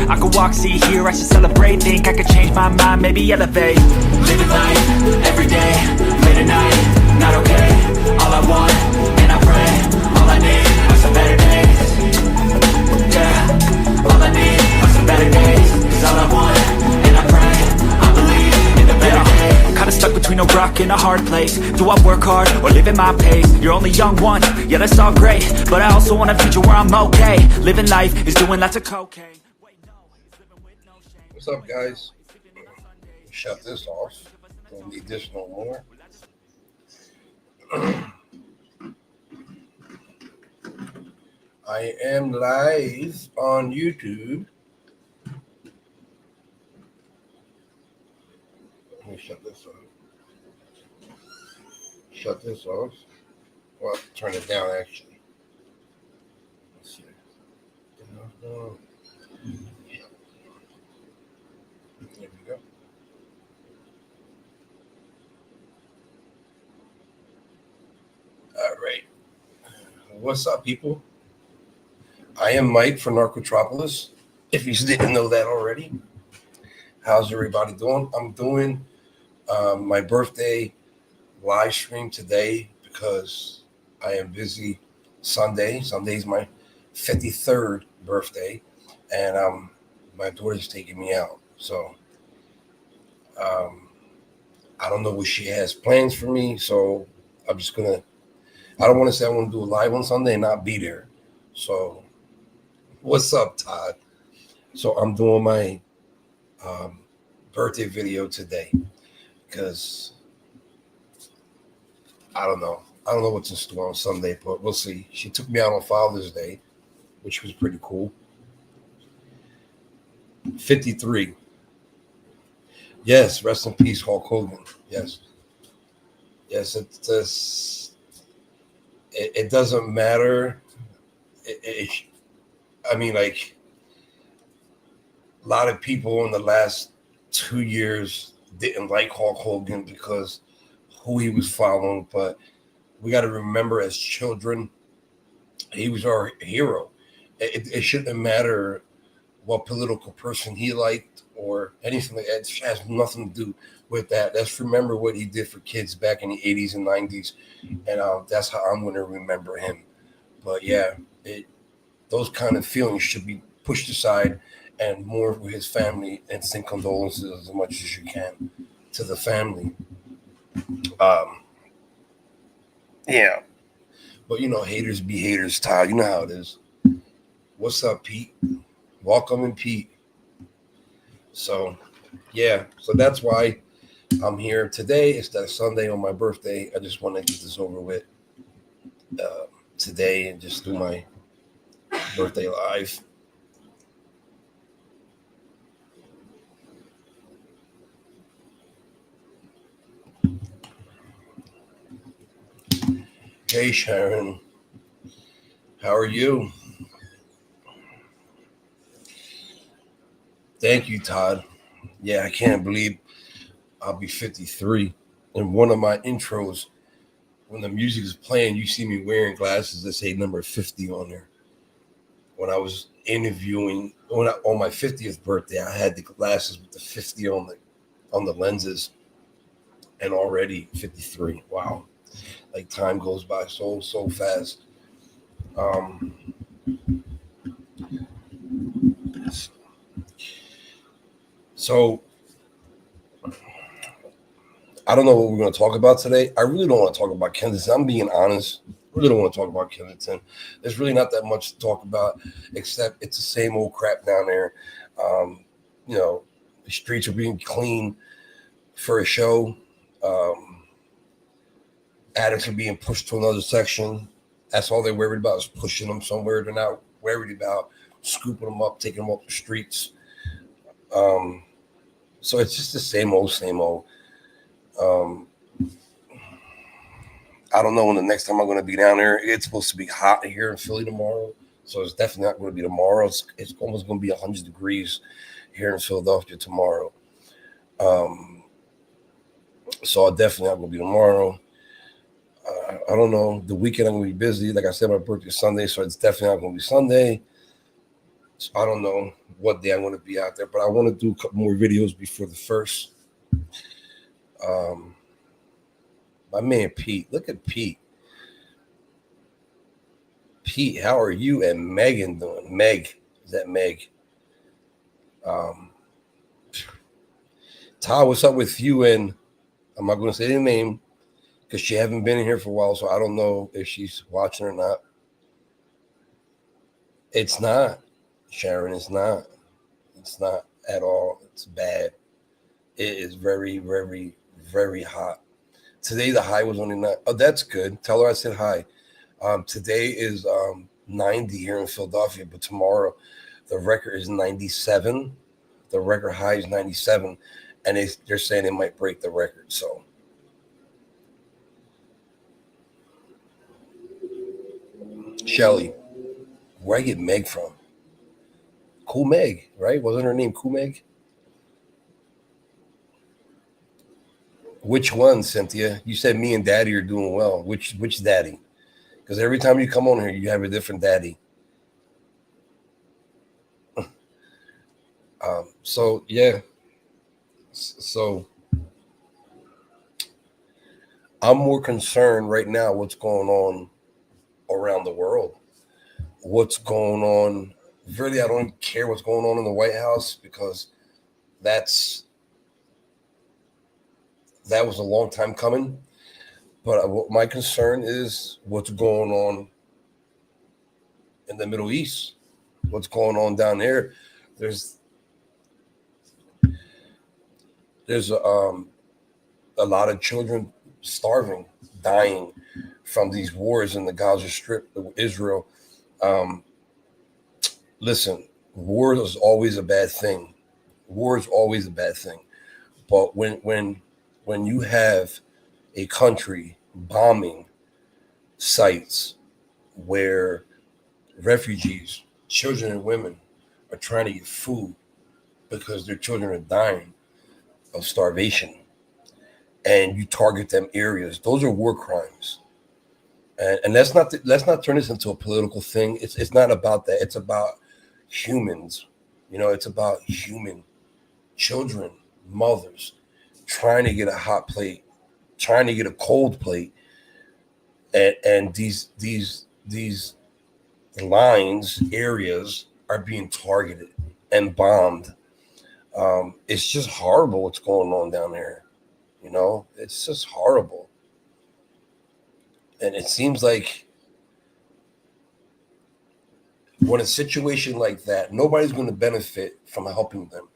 I could walk, see, hear, I should celebrate. Think I could change my mind, maybe elevate. Living life, everyday, late at night, not okay. All I want, and I pray, all I need are some better days. Yeah, all I need are some better days. Cause all I want, and I pray, I believe in the better days. Kinda stuck between a rock and a hard place. Do I work hard or live at my pace? You're only young once, yeah that's all great, but I also want a future where I'm okay. Living life is doing lots of cocaine. What's up, guys? Shut this off. Don't need this no more. I am live on YouTube. Let me shut this off. Shut this off. Well, turn it down actually. Let's see. There we go. All right. What's up, people? I am Mike from Narcotropolis, if you didn't know that already. How's everybody doing? I'm doing my birthday live stream today because I am busy Sunday. Sunday's my 53rd birthday, and my daughter's taking me out. So I don't know what she has plans for me, so I'm just gonna, I don't want to say I want to do a live on Sunday and not be there. So what's up, Todd? So I'm doing my birthday video today because I don't know what's in store on Sunday, but we'll see. She took me out on Father's Day, which was pretty cool. 53. Yes, rest in peace, Hulk Hogan. Yes, it doesn't matter. I mean, like, a lot of people in the last 2 years didn't like Hulk Hogan because who he was following, but we got to remember as children, he was our hero. It shouldn't matter what political person he liked or anything like that. It has nothing to do with that. Let's remember what he did for kids back in the 80s and 90s, and that's how I'm going to remember him. But yeah, those kind of feelings should be pushed aside and more with his family, and send condolences as much as you can to the family. Yeah. But you know, haters be haters, Todd. You know how it is. What's up, Pete? Welcome in, Pete. So, yeah. So that's why I'm here today. It's that Sunday on my birthday. I just want to get this over with today and just do my birthday live. Hey, Sharon. How are you? Thank you, Todd. Yeah, I can't believe I'll be 53. And one of my intros, when the music is playing, you see me wearing glasses that say number 50 on there. When I was interviewing on my 50th birthday, I had the glasses with the 50 on the lenses, and already 53. Wow. Like, time goes by so fast. So I don't know what we're going to talk about today. I really don't want to talk about Kensington. I'm being honest. I really don't want to talk about Kensington. There's really not that much to talk about, except it's the same old crap down there. You know, the streets are being cleaned for a show. Addicts are being pushed to another section. That's all they're worried about, is pushing them somewhere. They're not worried about scooping them up, taking them off the streets. So it's just the same old. I don't know when the next time I'm going to be down there. It's supposed to be hot here in Philly tomorrow, so it's definitely not going to be tomorrow. It's almost going to be 100 degrees here in Philadelphia tomorrow. So I'm definitely not going to be tomorrow. I don't know. The weekend I'm going to be busy. Like I said, my birthday is Sunday, so it's definitely not going to be Sunday. So I don't know what day I'm going to be out there, but I want to do a couple more videos before the first. My man Pete, look at Pete. Pete, how are you and Megan doing? Meg, is that Meg? Todd, what's up with you? And I'm not going to say the name because she haven't been in here for a while, so I don't know if she's watching or not. It's not, Sharon. It's not. It's not at all. It's bad. It is very, very, very hot. Today the high was only 9. Oh, that's good. Tell her I said hi. Today is 90 here in Philadelphia, but tomorrow the record is 97. The record high is 97, and they're saying it might break the record. So, Shelly, where I get Meg from? Cool Meg, right? Wasn't her name Cool Meg? Which one, Cynthia? You said me and Daddy are doing well. Which Daddy? Because every time you come on here, you have a different Daddy. So yeah. So I'm more concerned right now what's going on around the world. What's going on? Really, I don't care what's going on in the White House because that was a long time coming. But what my concern is what's going on in the Middle East. What's going on down there? There's a lot of children starving, dying from these wars in the Gaza Strip, Israel. Listen, war is always a bad thing. War is always a bad thing. But when you have a country bombing sites where refugees, children and women are trying to get food because their children are dying of starvation, and you target them areas, those are war crimes. And let's not turn this into a political thing. It's not about that. It's about humans. It's about human children, mothers trying to get a hot plate, trying to get a cold plate, and these lines, areas are being targeted and bombed. It's just horrible what's going on down there. It's just horrible. And it seems like when a situation like that, nobody's going to benefit from helping them.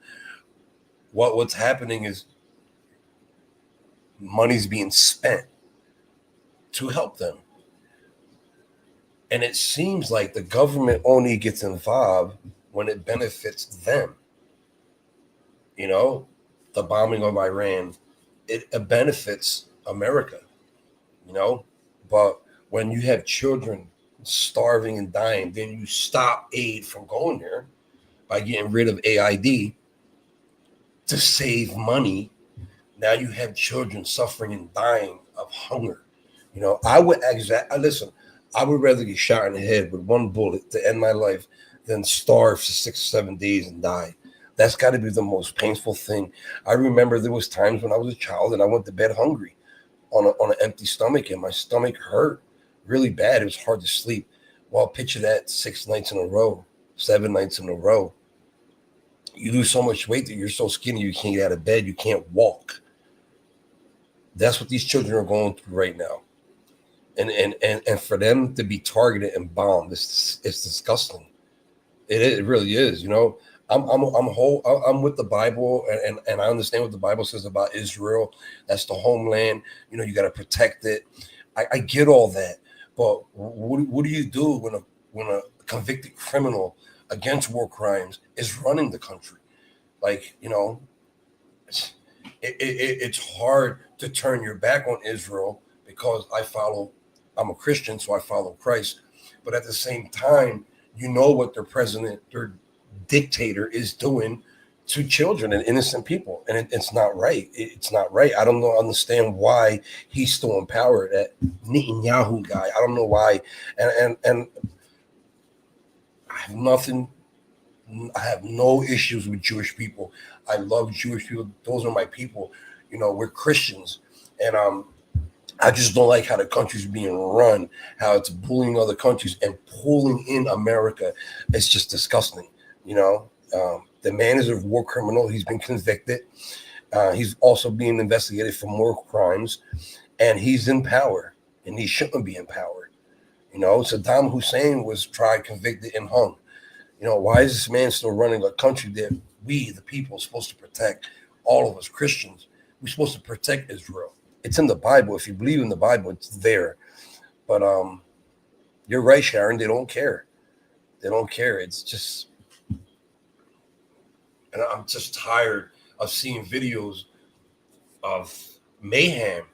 What's happening is money's being spent to help them. And it seems like the government only gets involved when it benefits them. The bombing of Iran, it benefits America, but when you have children starving and dying, then you stop aid from going there by getting rid of AID to save money. Now you have children suffering and dying of hunger. I would I would rather get shot in the head with one bullet to end my life than starve for 6 or 7 days and die. That's got to be the most painful thing. I remember there was times when I was a child and I went to bed hungry on an empty stomach, and my stomach hurt really bad. It was hard to sleep. Well, picture that 6 nights in a row, 7 nights in a row. You lose so much weight that you're so skinny you can't get out of bed, you can't walk. That's what these children are going through right now. And for them to be targeted and bombed, it's disgusting. It really is. I'm with the Bible, and I understand what the Bible says about Israel. That's the homeland. You got to protect it. I get all that, but what do you do when a convicted criminal against war crimes is running the country? It's hard to turn your back on Israel because I'm a Christian, so I follow Christ. But at the same time, what their dictator is doing to children and innocent people, and it's not right. It's not right. I don't understand why he's still in power. That Netanyahu guy, I don't know why. And I have nothing I have no issues with Jewish people. I love Jewish people. Those are my people. We're Christians, and I just don't like how the country's being run, how it's bullying other countries and pulling in America. It's just disgusting. The man is a war criminal. He's been convicted. He's also being investigated for more crimes, and he's in power, and he shouldn't be in power. Saddam Hussein was tried, convicted, and hung. Why is this man still running a country that we, the people, are supposed to protect? All of us Christians, we're supposed to protect Israel. It's in the Bible. If you believe in the Bible, it's there. But you're right, Sharon. They don't care. They don't care. It's just, and I'm just tired of seeing videos of mayhem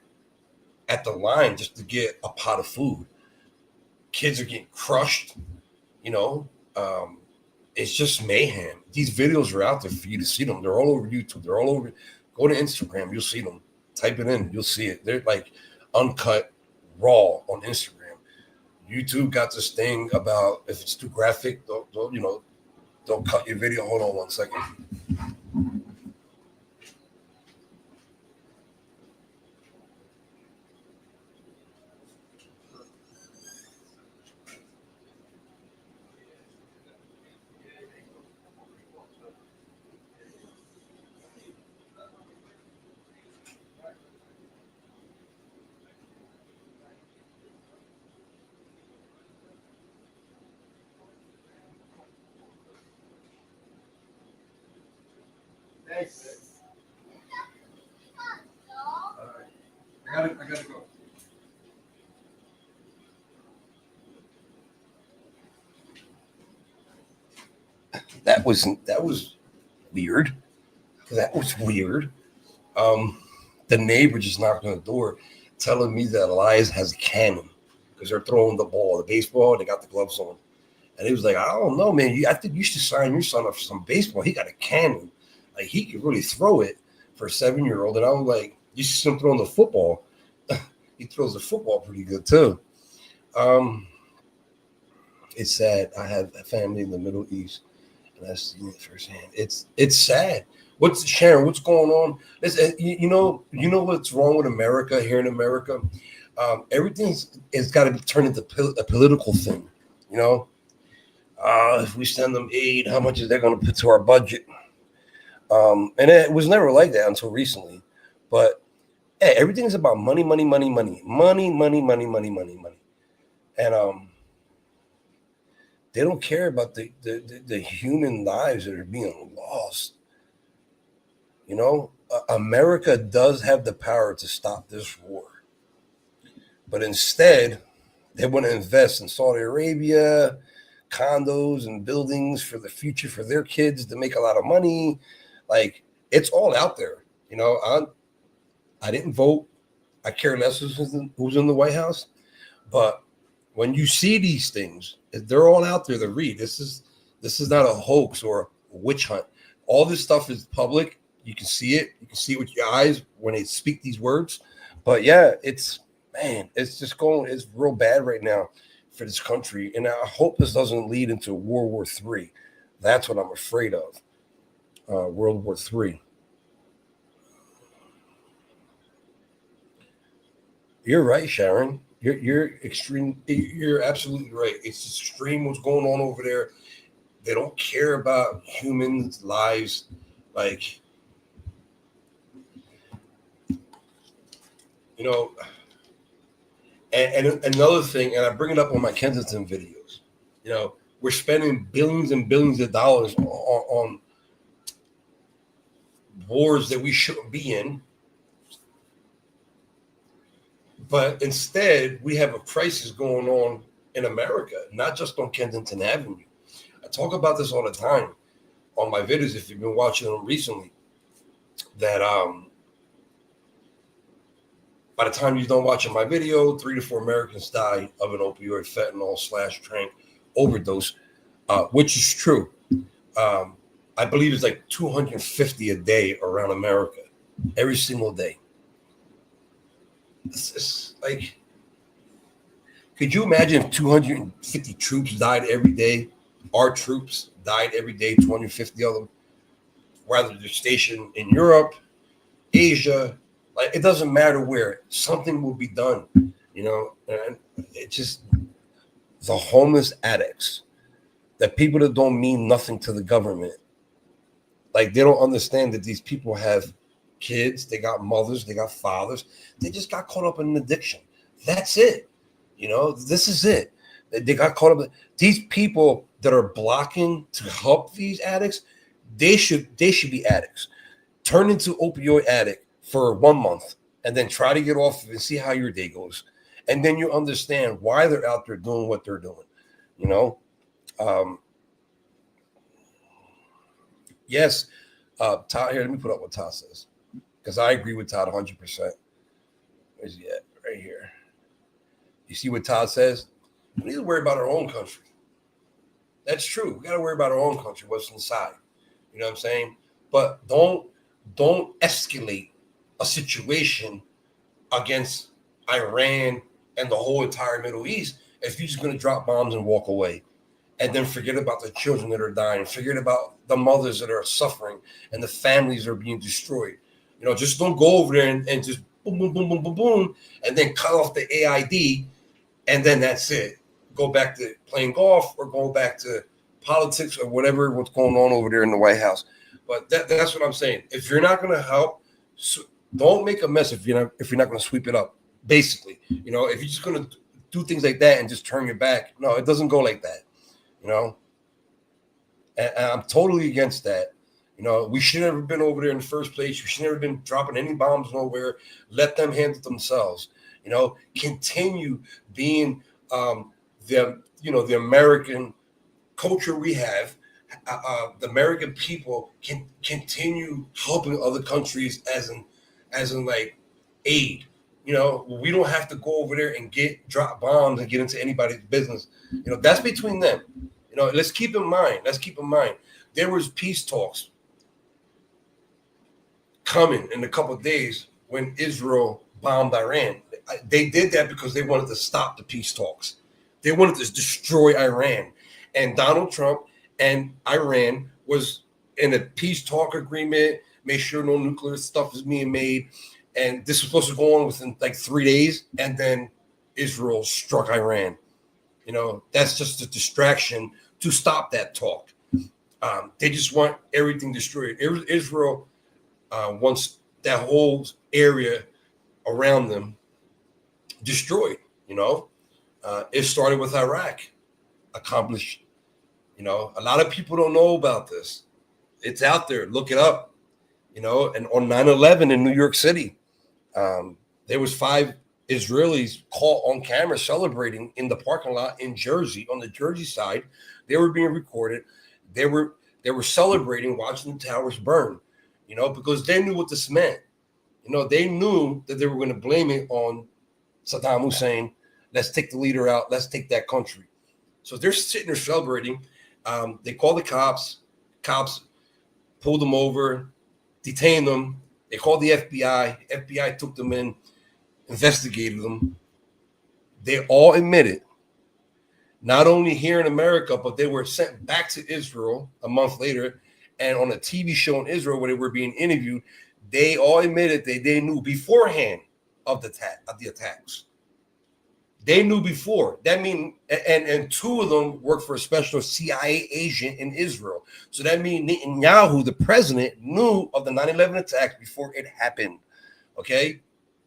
at the line just to get a pot of food. Kids are getting crushed. It's just mayhem. These videos are out there for you to see them. They're all over YouTube. They're all over. Go to Instagram. You'll see them. Type it in. You'll see it. They're like uncut, raw on Instagram. YouTube got this thing about if it's too graphic, don't cut your video. Hold on 1 second. All right. I gotta go. That was weird. That was weird. The neighbor just knocked on the door telling me that Elias has a cannon because they're throwing the ball, the baseball, and they got the gloves on. And he was like, I don't know, man. I think you should sign your son up for some baseball. He got a cannon. Like, he could really throw it for a 7-year-old. And I was like, you should see him throwing the football. He throws the football pretty good, too. It's sad. I have a family in the Middle East, and I've seen it firsthand. It's sad. Sharon, what's going on? You know what's wrong with America here in America? It's got to be turned into a political thing, if we send them aid, how much is that going to put to our budget? And it was never like that until recently. But hey, everything's about money. And they don't care about the human lives that are being lost. America does have the power to stop this war. But instead, they want to invest in Saudi Arabia, condos and buildings for the future for their kids to make a lot of money. Like, it's all out there. I didn't vote. I care less who's in the White House. But when you see these things, they're all out there to read. This is not a hoax or a witch hunt. All this stuff is public. You can see it. You can see it with your eyes when they speak these words. But yeah, it's real bad right now for this country. And I hope this doesn't lead into World War III. That's what I'm afraid of. World War III. You're right, Sharon. You're extreme. You're absolutely right. It's extreme what's going on over there. They don't care about humans' lives. Like, and another thing, and I bring it up on my Kensington videos. We're spending billions and billions of dollars on wars that we shouldn't be in. But instead, we have a crisis going on in America, not just on Kensington Avenue. I talk about this all the time on my videos, if you've been watching them recently, that by the time you're done watching my video, 3 to 4 Americans die of an opioid, fentanyl / tranq overdose, which is true. I believe it's like 250 a day around America, every single day. It's just like, could you imagine if 250 troops died every day Our troops died every day, 20, 50 of them, whether they're stationed in Europe, Asia, like it doesn't matter where, something will be done, and it just the homeless addicts, the people that don't mean nothing to the government. Like they don't understand that these people have kids, they got mothers, they got fathers. They just got caught up in an addiction. That's it. This is it. They got caught up. These people that are blocking to help these addicts, they should be addicts. Turn into opioid addict for 1 month and then try to get off and see how your day goes. And then you understand why they're out there doing what they're doing. Yes, Todd, here, let me put up what Todd says, because I agree with Todd 100%. Where's he at? Right here. You see what Todd says? We need to worry about our own country. That's true. We got to worry about our own country, what's inside. You know what I'm saying? But don't escalate a situation against Iran and the whole entire Middle East if you're just going to drop bombs and walk away. And then forget about the children that are dying. Forget about the mothers that are suffering and the families that are being destroyed. Just don't go over there and just boom, boom, boom, boom, boom, boom, and then cut off the AID, and then that's it. Go back to playing golf or go back to politics or what's going on over there in the White House. But that's what I'm saying. If you're not going to help, don't make a mess if you're not going to sweep it up. Basically, if you're just going to do things like that and just turn your back, no, it doesn't go like that. And I'm totally against that. We should never been over there in the first place. We should never been dropping any bombs nowhere. Let them handle themselves. Continue being the American culture we have. The American people can continue helping other countries as in like aid. We don't have to go over there and drop bombs and get into anybody's business. That's between them. Let's keep in mind. There was peace talks coming in a couple of days when Israel bombed Iran. They did that because they wanted to stop the peace talks. They wanted to destroy Iran. And Donald Trump and Iran was in a peace talk agreement, make sure no nuclear stuff is being made. And this was supposed to go on within like 3 days. And then Israel struck Iran. That's just a distraction to stop that talk. They just want everything destroyed. Israel wants that whole area around them destroyed. It started with Iraq, accomplished. A lot of people don't know about this. It's out there. Look it up. And on 9/11 in New York City, there was 5 Israelis caught on camera celebrating in the parking lot in Jersey, on the Jersey side. They were being recorded. They were celebrating, watching the towers burn, because they knew what this meant. They knew that they were going to blame it on Saddam Hussein. Let's take the leader out. Let's take that country. So they're sitting there celebrating. They called the cops. Cops pulled them over, detained them. They called the FBI. FBI took them in, investigated them. They all admitted, not only here in America, but they were sent back to Israel a month later. And on a TV show in Israel where they were being interviewed, they all admitted that they knew beforehand of the attacks. They knew before. That means, and 2 of them worked for a special CIA agent in Israel. So that means Netanyahu, the president, knew of the 9/11 attacks before it happened. Okay?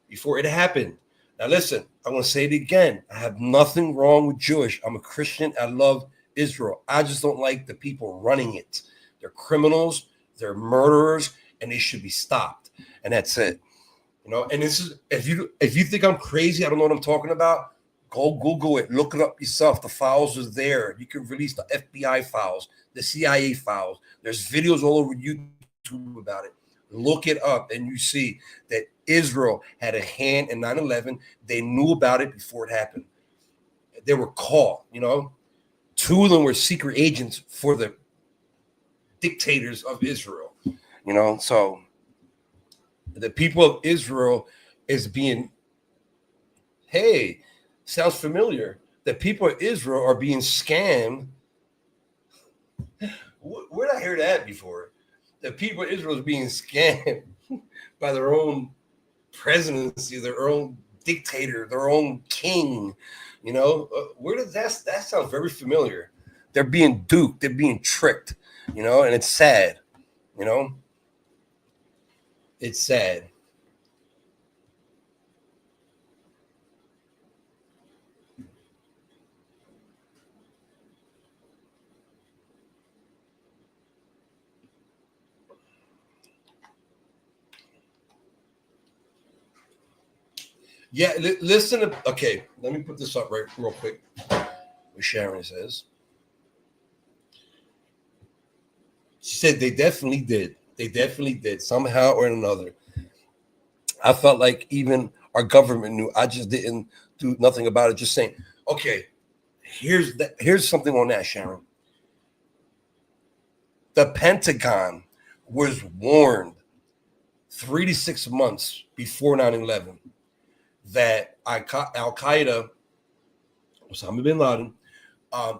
Before it happened. Now listen, I'm going to say it again. I have nothing wrong with Jewish. I'm a Christian. I love Israel. I just don't like the people running it. They're criminals. They're murderers, and they should be stopped. And that's it. And this is, if you think I'm crazy, I don't know what I'm talking about, go Google it, look it up yourself. The files are there. You can release the FBI files, the CIA files. There's videos all over YouTube about it. Look it up, and you see that Israel had a hand in 9/11. They knew about it before it happened. They were caught, 2 of them were secret agents for the dictators of Israel, So the people of Israel is being, hey, sounds familiar. The people of Israel are being scammed Where did I hear that before? The people of Israel is being scammed by their own presidency, their own dictator, their own king. Where does that sounds very familiar? They're being duped, they're being tricked, and it's sad. You know, it's sad. Yeah, listen to. Okay, let me put this up right real quick. What Sharon says. She said they definitely did. They definitely did somehow or another. I felt like even our government knew. I just didn't do nothing about it. Just saying, okay, here's something on that, Sharon. The Pentagon was warned 3 to 6 months before 9/11 that Al Qaeda, Osama bin Laden,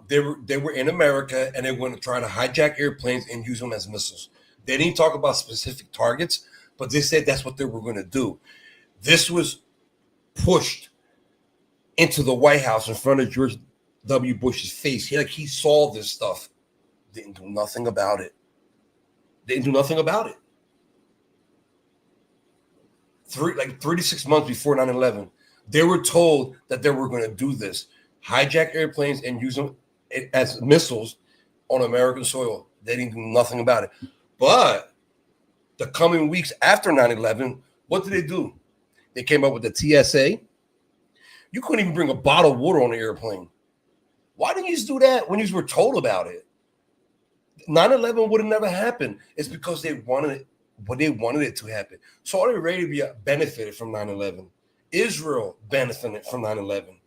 they were in America and they were going to try to hijack airplanes and use them as missiles. They didn't talk about specific targets, but they said that's what they were going to do. This was pushed into the White House in front of George W. Bush's face. He saw this stuff, didn't do nothing about it. Didn't do nothing about it. 3 to 6 months before 9/11, they were told that they were going to do this, hijack airplanes and use them as missiles on American soil. They didn't do nothing about it. But the coming weeks after 9/11, what did they do? They came up with the TSA. You couldn't even bring a bottle of water on the airplane. Why didn't you just do that when you were told about it? 9/11 would have never happened. It's because they wanted it. But they wanted it to happen. Saudi Arabia benefited from 9/11. Israel benefited from 9/11.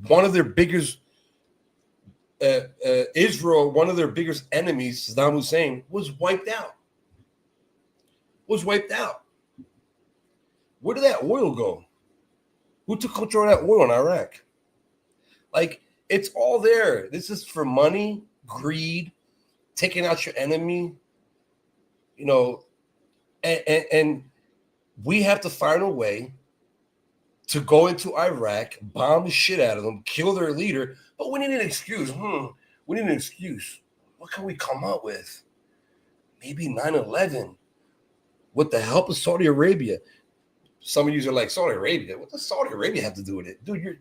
One of their biggest Israel, one of their biggest enemies, Saddam Hussein, was wiped out. Where did that oil go? Who took control of that oil in Iraq? Like, it's all there. This is for money, greed, taking out your enemy. And we have to find a way to go into Iraq, bomb the shit out of them, kill their leader. But we need an excuse. We need an excuse. What can we come up with? Maybe 9/11 with the help of Saudi Arabia. Some of you are like, Saudi Arabia? What does Saudi Arabia have to do with it? Dude,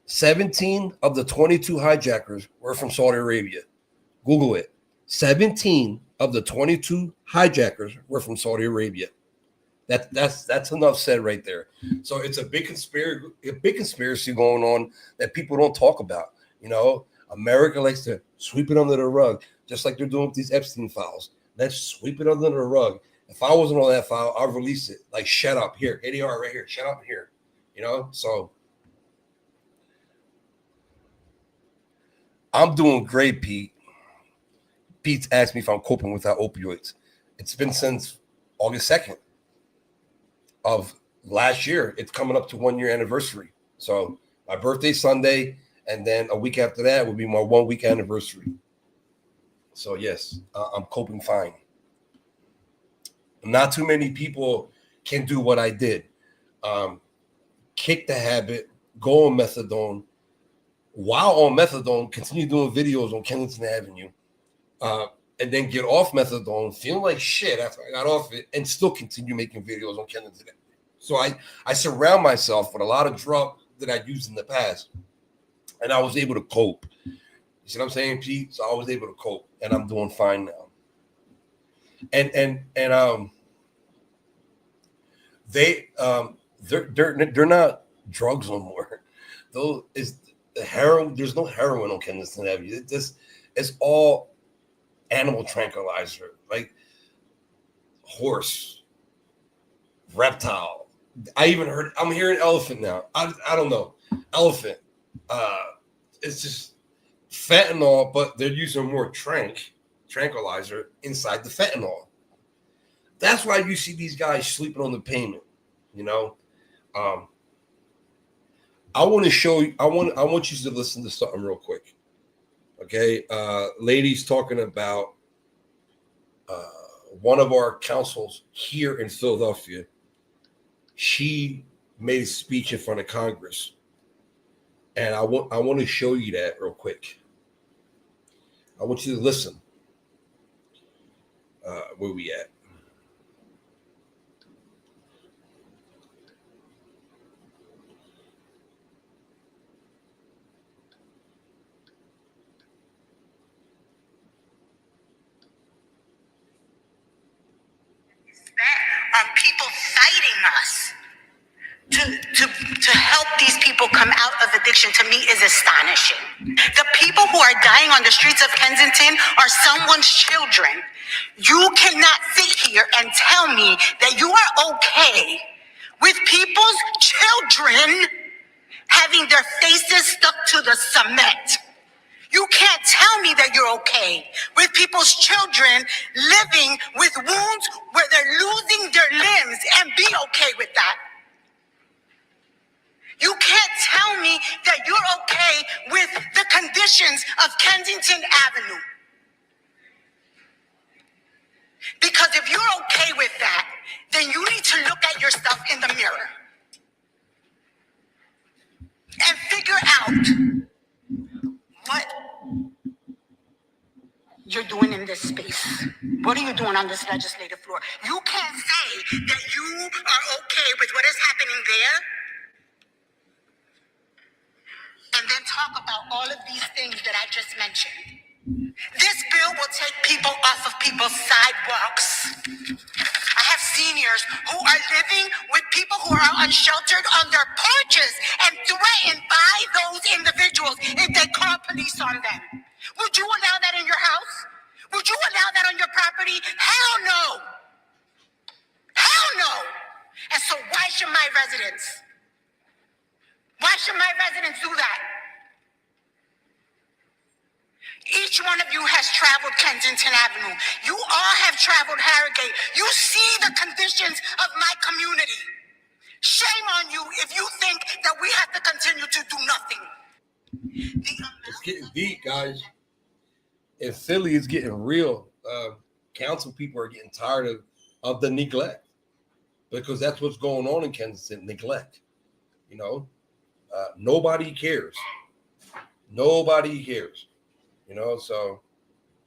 17 of the 22 hijackers were from Saudi Arabia. Google it. 17 of the 22 hijackers were from Saudi Arabia. That's enough said right there. So it's a big conspiracy going on that people don't talk about. America likes to sweep it under the rug, just like they're doing with these Epstein files. Let's sweep it under the rug. If I wasn't on that file, I'll release it. Like, shut up here, ADR right here, shut up here. So I'm doing great, Pete. Pete's asked me if I'm coping without opioids. It's been since August 2nd of last year. It's coming up to 1 year anniversary. So my birthday Sunday, and then a week after that will be my 1 week anniversary. So yes, I'm coping fine. Not too many people can do what I did. Kick the habit, go on methadone. While on methadone, continue doing videos on Kensington Avenue. And then get off methadone, feeling like shit after I got off it, and still continue making videos on Kensington Avenue. So I surround myself with a lot of drugs that I used in the past, and I was able to cope. You see what I'm saying, Pete? So I was able to cope, and I'm doing fine now. And they're not drugs no more. Though is the heroin. There's no heroin on Kensington Avenue. It's all animal tranquilizer, like horse, reptile. I'm hearing elephant now. I don't know. Elephant. It's just fentanyl, but they're using more tranquilizer inside the fentanyl. That's why you see these guys sleeping on the pavement. I want to show you. I want you to listen to something real quick. Okay, ladies talking about one of our councils here in Philadelphia. She made a speech in front of Congress, and I want to show you that real quick. I want you to listen. Where we at? On people fighting us to help these people come out of addiction, to me, is astonishing. The people who are dying on the streets of Kensington are someone's children. You cannot sit here and tell me that you are okay with people's children having their faces stuck to the cement. You can't tell me that you're okay with people's children living with wounds where they're losing their limbs and be okay with that. You can't tell me that you're okay with the conditions of Kensington Avenue. Because if you're okay with that, then you need to look at yourself in the mirror and figure out what you're doing in this space. What are you doing on this legislative floor? You can't say that you are okay with what is happening there and then talk about all of these things that I just mentioned. This bill will take people off of people's sidewalks. I have seniors who are living with people who are unsheltered on their porches and threatened by those individuals if they call police on them. Would you allow that in your house? Would you allow that on your property? Hell no. Hell no. And so why should my residents do that? Each one of you has traveled Kensington Avenue. You all have traveled Harrogate. You see the conditions of my community. Shame on you if you think that we have to continue to do nothing. It's getting deep, guys. In Philly, it's getting real. Council people are getting tired of the neglect, because that's what's going on in Kensington, neglect. You know, nobody cares. Nobody cares. You know, so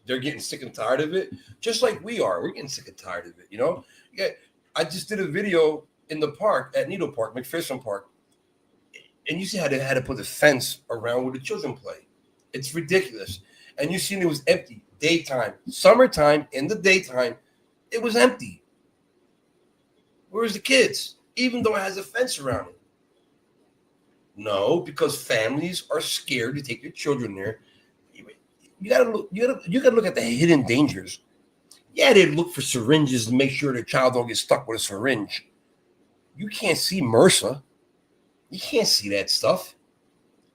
they're getting sick and tired of it, just like we are. We're getting sick and tired of it, you know? Yeah, I just did a video in the park at Needle Park, McPherson Park, and you see how they had to put a fence around where the children play. It's ridiculous. And you seen it was empty. Daytime, summertime, in the daytime, it was empty. Where's the kids? Even though it has a fence around it. No, because families are scared to take their children there. You gotta look at the hidden dangers. Yeah, they look for syringes to make sure their child don't get stuck with a syringe. You can't see MRSA. You can't see that stuff.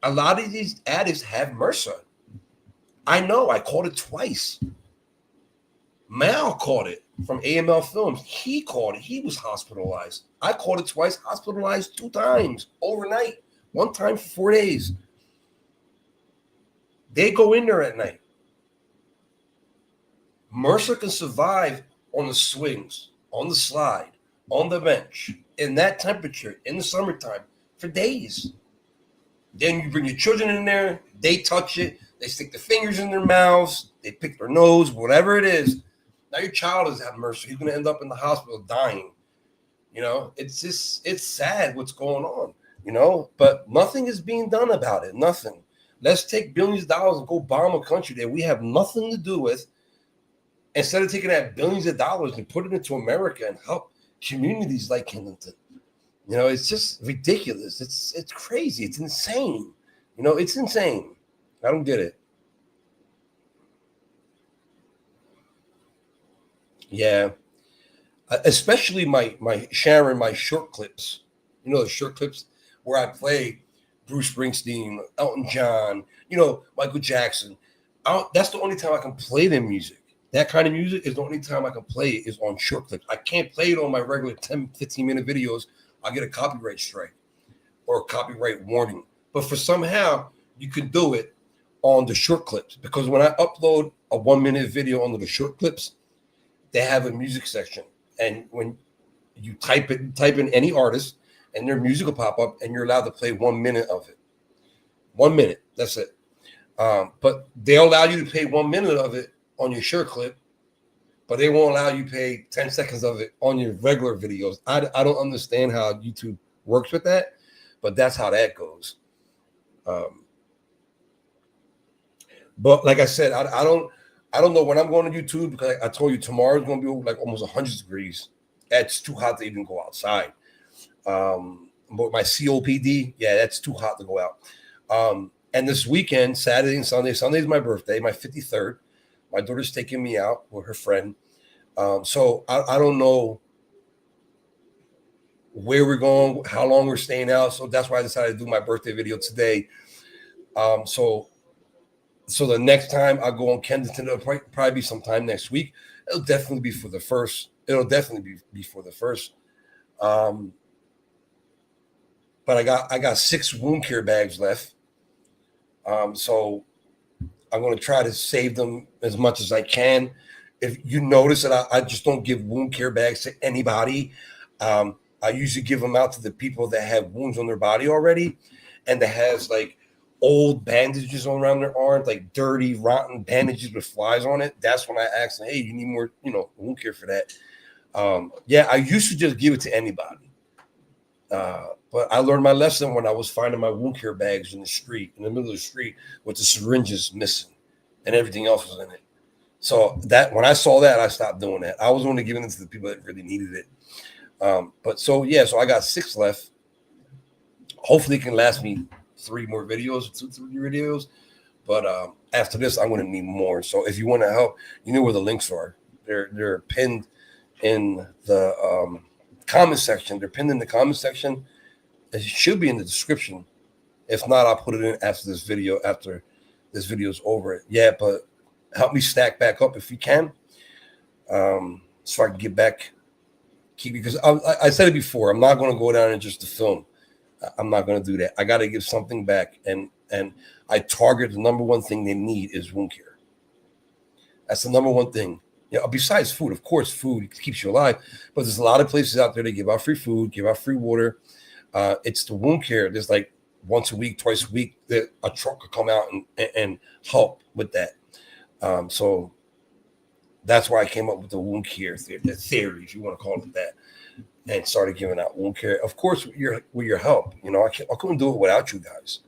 A lot of these addicts have MRSA. I know. I caught it twice. Mal caught it from AML Films. He caught it. He was hospitalized. I caught it twice, hospitalized 2 times overnight. 1 time for 4 days. They go in there at night. MRSA can survive on the swings, on the slide, on the bench, in that temperature, in the summertime, for days. Then you bring your children in there, they touch it, they stick their fingers in their mouths, they pick their nose, whatever it is. Now your child is having MRSA. He's going to end up in the hospital dying. You know, it's sad what's going on, you know, but nothing is being done about it. Nothing. Let's take billions of dollars and go bomb a country that we have nothing to do with, instead of taking that billions of dollars and put it into America and help communities like Kensington. You know, it's just ridiculous. It's crazy. It's insane. You know, it's insane. I don't get it. Yeah. Especially my Sharon, my short clips. You know, the short clips where I play Bruce Springsteen, Elton John, you know, Michael Jackson. That's the only time I can play their music. That kind of music is the only time I can play it is on short clips. I can't play it on my regular 10, 15-minute videos. I'll get a copyright strike or a copyright warning. But for somehow you can do it on the short clips, because when I upload a 1 minute video onto the short clips, they have a music section. And when you type in any artist and their music will pop up, and you're allowed to play 1 minute of it. 1 minute. That's it. But they'll allow you to play 1 minute of it on your short clip, but they won't allow you to pay 10 seconds of it on your regular videos. I don't understand how YouTube works with that, but that's how that goes. But like I said, I don't know when I'm going to YouTube, because I told you tomorrow is going to be like almost 100 degrees. That's too hot to even go outside. But my COPD, yeah, that's too hot to go out. And this weekend, Saturday and Sunday is my birthday, my 53rd. My daughter's taking me out with her friend. So I don't know where we're going, how long we're staying out. So that's why I decided to do my birthday video today. So the next time I go on Kensington, it'll probably be sometime next week. It'll definitely be for the first. It'll definitely be for the first. But I got 6 wound care bags left. So I'm going to try to save them as much as I can. If you notice that I just don't give wound care bags to anybody. I usually give them out to the people that have wounds on their body already, and that has like old bandages around their arms, like dirty, rotten bandages with flies on it. That's when I ask them, hey, you need more, wound care for that. Yeah, I used to just give it to anybody. But I learned my lesson when I was finding my wound care bags in the middle of the street, with the syringes missing and everything else was in it. So that when I saw that, I stopped doing that. I was only giving it to the people that really needed it. So I got 6 left. Hopefully it can last me 3 more videos, 2, 3 videos. But after this, I'm going to need more. So if you want to help, you know where the links are. They're pinned in the comment section. They're pinned in the comment section. It should be in the description. If not, I'll put it in after this video is over. Yeah, but help me stack back up if you can, so I can get back. Because I said it before, I'm not going to go down and just to film. I'm not going to do that. I got to give something back, and I target the number one thing they need is wound care. That's the number one thing. Besides food, of course, food keeps you alive, but there's a lot of places out there that give out free food, give out free water. It's the wound care. There's like once a week, twice a week that a truck could come out and help with that. So that's why I came up with the wound care theory, if you want to call it that, and started giving out wound care. Of course, with your help. I couldn't do it without you guys.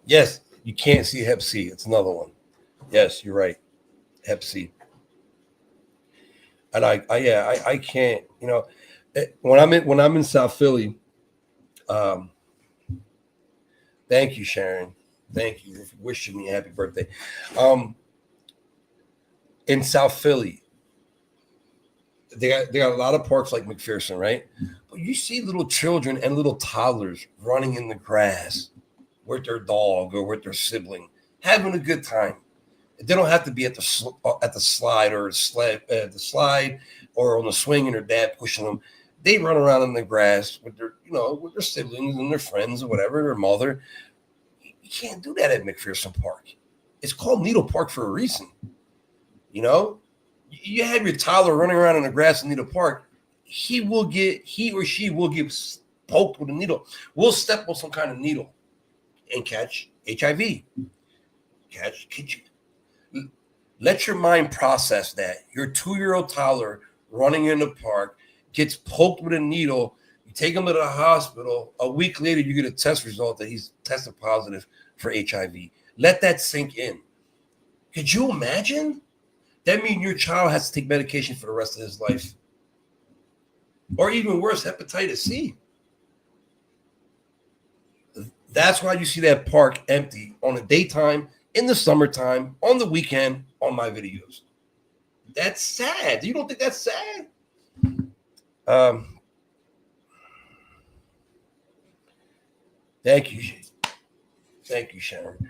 Yes, you can't see Hep C. It's another one. Yes, you're right. Hep C. And I can't. When I'm in South Philly. Thank you, Sharon. Thank you for wishing me a happy birthday. In South Philly, they got a lot of parks like McPherson, right? But you see little children and little toddlers running in the grass with their dog or with their sibling, having a good time. They don't have to be at the slide or the slide or on the swing and their dad pushing them. They run around in the grass with their siblings and their friends or whatever, their mother. You can't do that at McPherson Park. It's called Needle Park for a reason. You have your toddler running around in the grass in Needle Park. He or she will get poked with a needle. Will step on some kind of needle and catch HIV. Let your mind process that. Your 2-year-old toddler running in the park gets poked with a needle. You take him to the hospital. A week later, you get a test result that he's tested positive for HIV. Let that sink in. Could you imagine? That means your child has to take medication for the rest of his life. Or even worse, hepatitis C. That's why you see that park empty on the daytime, in the summertime, on the weekend, on my videos. That's sad. You don't think that's sad? Thank you. Thank you, Sharon.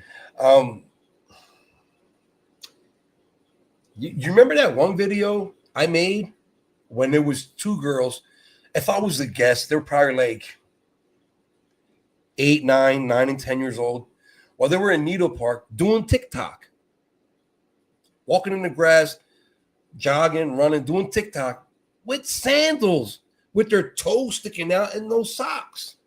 You remember that one video I made when there was 2 girls? If I was a guest, they're probably like 8, 9, and 10 years old, while they were in Needle Park doing TikTok, walking in the grass, jogging, running, doing TikTok with sandals, with their toes sticking out and no socks.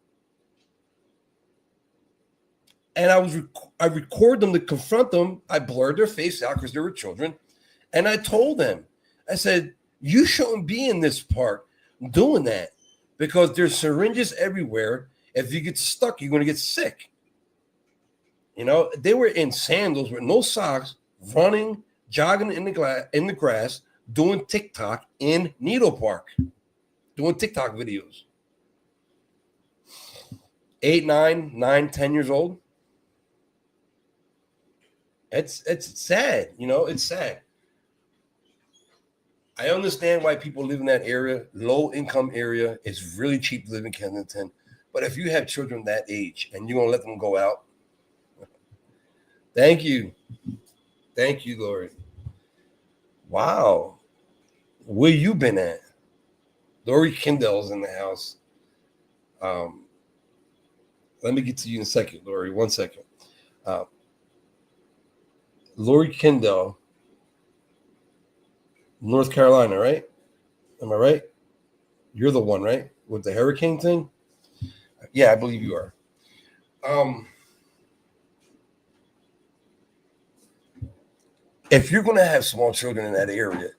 And I record them to confront them. I blurred their face out because they were children. And I told them, I said, you shouldn't be in this park doing that because there's syringes everywhere. If you get stuck, you're going to get sick. You know, they were in sandals with no socks, running, jogging in the grass, doing TikTok in Needle Park, doing TikTok videos. 8, 9, 10 years old. It's sad, you know, it's sad. I understand why people live in that area, low income area. It's really cheap to live in Kensington. But if you have children that age and you're going to let them go out, thank you. Thank you, Lori. Wow. Where you been at? Lori Kendall's in the house. Let me get to you in a second, Lori. 1 second. Lori Kendall, North Carolina, right? Am I right? You're the one, right? With the hurricane thing? Yeah, I believe you are. If you're going to have small children in that area,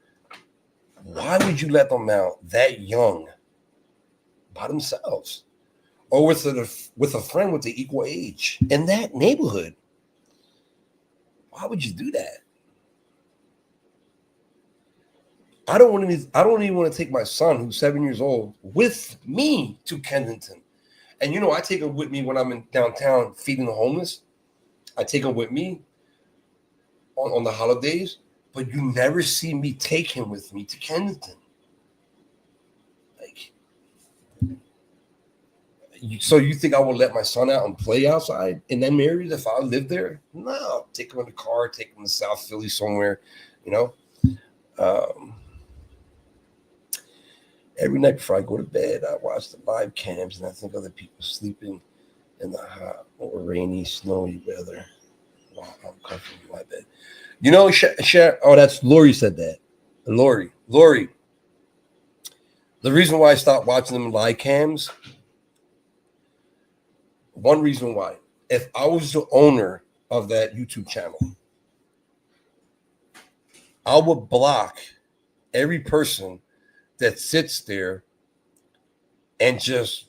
why would you let them out that young by themselves or with a friend with the equal age in that neighborhood? Why would you do that? I don't even want to take my son, who's 7 years old, with me to Kensington. And you know, I take him with me when I'm in downtown feeding the homeless. I take him with me on the holidays, but you never see me take him with me to Kensington. Like, so you think I will let my son out and play outside in them areas if I live there? No, I'll take him in the car, take him to South Philly somewhere, you know. Every night before I go to bed, I watch the live cams and I think other people sleeping in the hot or rainy, snowy weather while I'm comfortable in my bed. You know, oh, that's Lori said that. Lori. The reason why I stopped watching them live cams, one reason why, if I was the owner of that YouTube channel, I would block every person that sits there and just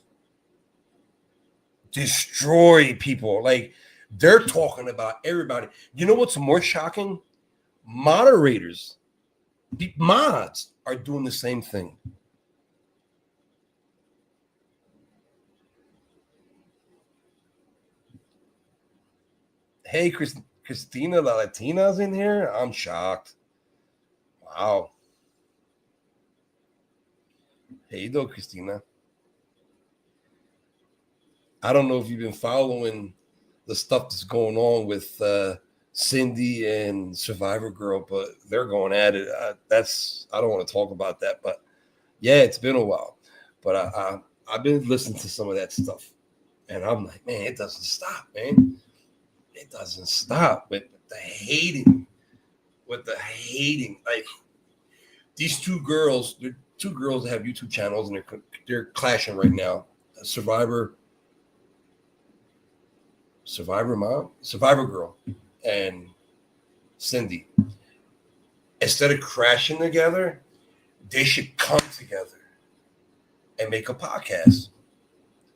destroy people. Like, they're talking about everybody. You know what's more shocking? Moderators, mods are doing the same thing. Hey, Christina La Latina's in here. I'm shocked. Wow. Hey, though, Christina. I don't know if you've been following the stuff that's going on with Cindy and Survivor Girl, but they're going at it. I don't want to talk about that, but yeah, it's been a while. But I've been listening to some of that stuff, and I'm like, man, it doesn't stop, man. It doesn't stop with the hating. Like, these two girls that have YouTube channels, and they're clashing right now. Survivor Girl, and Cindy. Instead of crashing together, they should come together and make a podcast.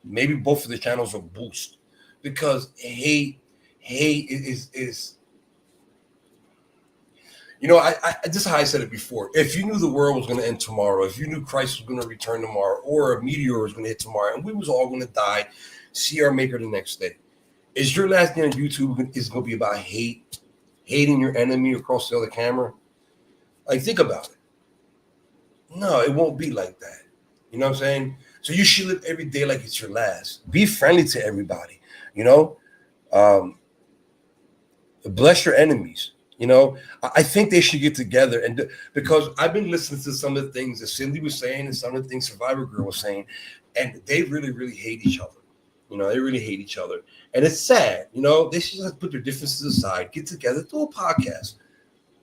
Maybe both of the channels will boost, because hate is you know, I this is how I said it before. If you knew the world was going to end tomorrow, if you knew Christ was going to return tomorrow, or a meteor was going to hit tomorrow, and we was all going to die, see our Maker the next day, is your last day on YouTube is going to be about hating your enemy across the other camera? Like, think about it. No, it won't be like that. You know what I'm saying? So you should live every day like it's your last. Be friendly to everybody. You know, bless your enemies. You know, I think they should get together, and because I've been listening to some of the things that Cindy was saying and some of the things Survivor Girl was saying, and they really, really hate each other. They really hate each other. And it's sad. They should just put their differences aside, get together, do a podcast.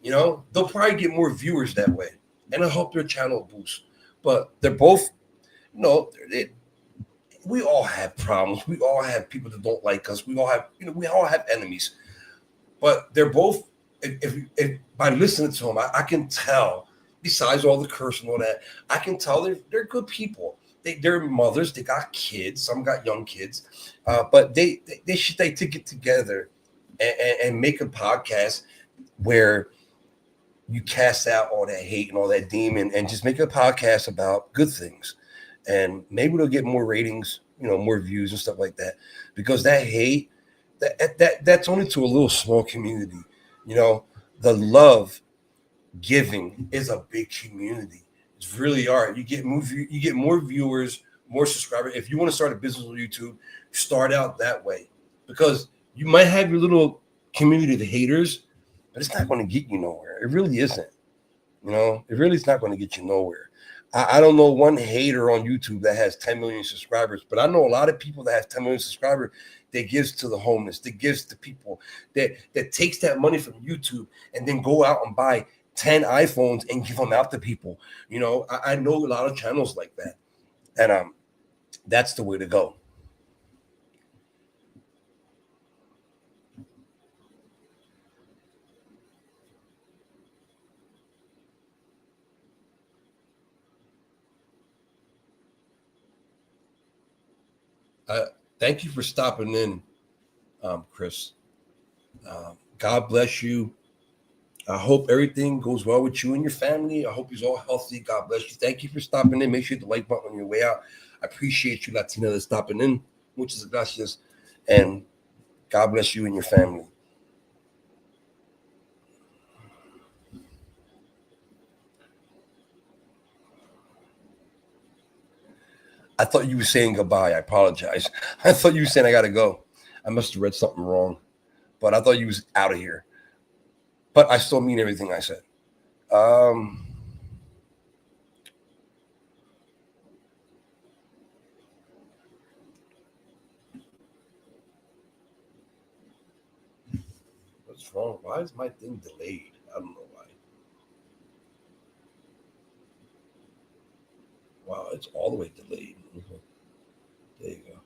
They'll probably get more viewers that way. And I hope their channel boosts. But they're both, we all have problems. We all have people that don't like us. We all have enemies. But they're both, if by listening to them, I can tell, besides all the curse and all that, I can tell they're good people. They're mothers. They got kids. Some got young kids. But they should to get together and make a podcast where you cast out all that hate and all that demon and just make a podcast about good things. And maybe they'll get more ratings, more views and stuff like that. Because that hate, that's only to a little small community. The love giving is a big community. It's really art. You get more viewers, more subscribers. If you want to start a business on YouTube, start out that way. Because you might have your little community of haters, but it's not going to get you nowhere. It really isn't. It really is not going to get you nowhere. I don't know one hater on YouTube that has 10 million subscribers, but I know a lot of people that have 10 million subscribers that gives to the homeless, that gives to people, that takes that money from YouTube and then go out and buy 10 iPhones and give them out to people. I know a lot of channels like that. And that's the way to go. Thank you for stopping in, Chris. God bless you. I hope everything goes well with you and your family. I hope you're all healthy. God bless you. Thank you for stopping in. Make sure you hit the like button on your way out. I appreciate you, Latina, that's stopping in. Muchas gracias. And God bless you and your family. I thought you were saying goodbye. I apologize. I thought you were saying I got to go. I must have read something wrong. But I thought you was out of here. But I still mean everything I said. What's wrong? Why is my thing delayed? I don't know why. Wow, it's all the way delayed. There you go.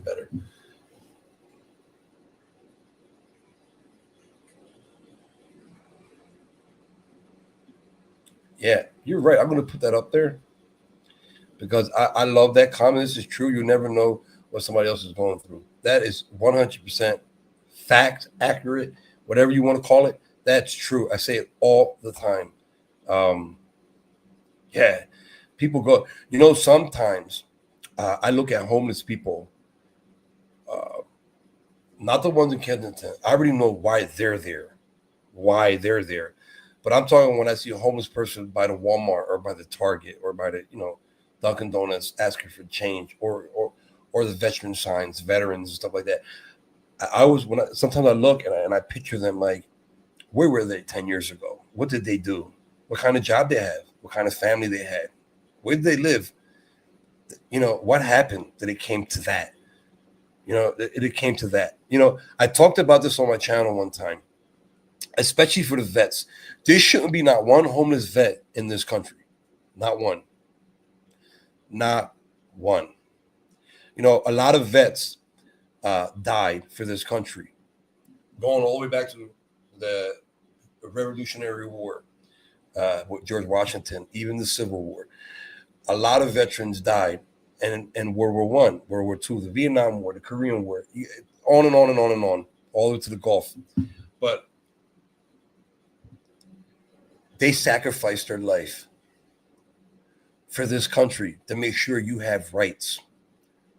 Better. Yeah, you're right. I'm going to put that up there because I love that comment. This is true. You never know what somebody else is going through. That is 100% fact, accurate, whatever you want to call it. That's true. I say it all the time. Yeah, people go, sometimes I look at homeless people, not the ones in Kensington. I already know why they're there, But I'm talking when I see a homeless person by the Walmart or by the Target or by the, Dunkin' Donuts asking for change or the veteran signs, veterans and stuff like that. Sometimes I look and I picture them like, where were they 10 years ago? What did they do? What kind of job they have? What kind of family they had? Where did they live? What happened that it came to that? It came to that. I talked about this on my channel one time, especially for the vets. There shouldn't be not one homeless vet in this country. Not one. Not one. A lot of vets died for this country, going all the way back to the Revolutionary War with George Washington, even the Civil War. A lot of veterans died, and World War I, World War II, the Vietnam War, the Korean War, on and on and on and on, all the way to the Gulf. But they sacrificed their life for this country to make sure you have rights,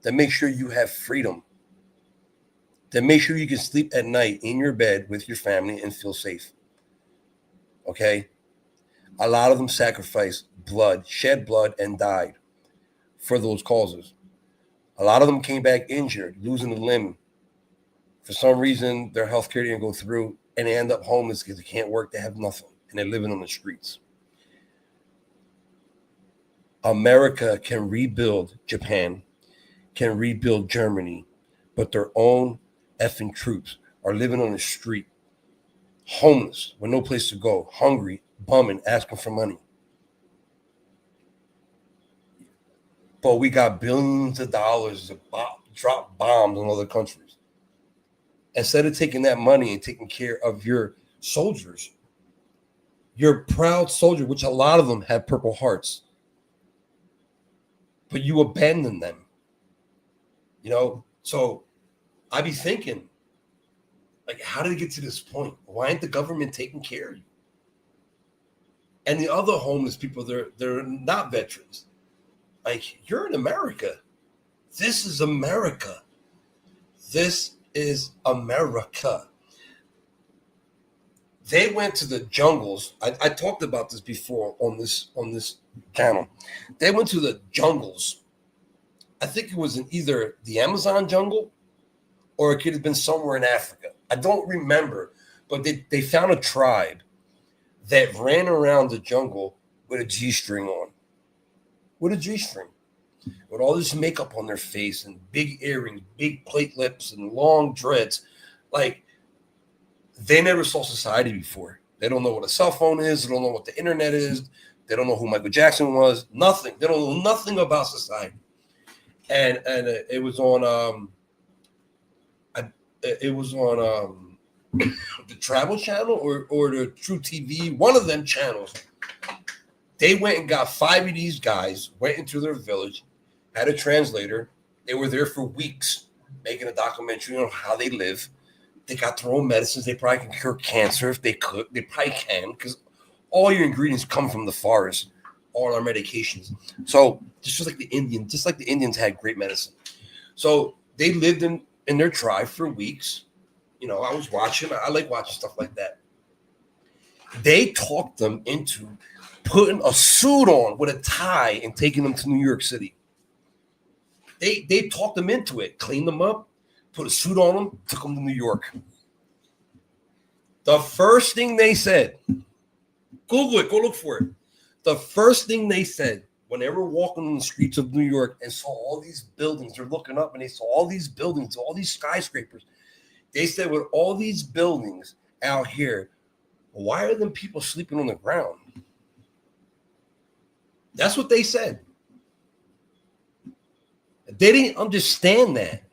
to make sure you have freedom, to make sure you can sleep at night in your bed with your family and feel safe. Okay? A lot of them sacrificed blood, shed blood, and died for those causes. A lot of them came back injured, losing a limb. For some reason, their health care didn't go through, and they end up homeless because they can't work, they have nothing, and they're living on the streets. America can rebuild Japan. can rebuild Germany, but their own effing troops are living on the street, homeless, with no place to go, hungry, bumming, asking for money. But we got billions of dollars to drop bombs on other countries. Instead of taking that money and taking care of your soldiers, your proud soldier, which a lot of them have Purple Hearts, but you abandon them. So I be thinking, like, how did it get to this point? Why ain't the government taking care of you? And the other homeless people, they're not veterans. Like, you're in America. This is America. This is America. They went to the jungles. I talked about this before on this channel. They went to the jungles. I think it was in either the Amazon jungle or it could have been somewhere in Africa. I don't remember, but they found a tribe that ran around the jungle with a G-string on. With a G-string. With all this makeup on their face and big earrings, big plate lips, and long dreads. Like, they never saw society before. They don't know what a cell phone is. They don't know what the internet is. They don't know who Michael Jackson was. Nothing. They don't know nothing about society. And it was on the Travel Channel or the True TV, one of them channels. They went and got 5 of these guys, went into their village, had a translator. They were there for weeks making a documentary on how they live. They got their own medicines. They probably can cure cancer if they could. They probably can, because all your ingredients come from the forest, all our medications. So just like the Indians had great medicine. So they lived in their tribe for weeks. I was watching. I like watching stuff like that. They talked them into putting a suit on with a tie and taking them to New York City. They talked them into it, cleaned them up, put a suit on them, took them to New York. The first thing they said, Google it, go look for it. The first thing they said when they were walking on the streets of New York and saw all these buildings, they're looking up and they saw all these buildings, all these skyscrapers. They said, with all these buildings out here, why are them people sleeping on the ground? That's what they said. They didn't understand that.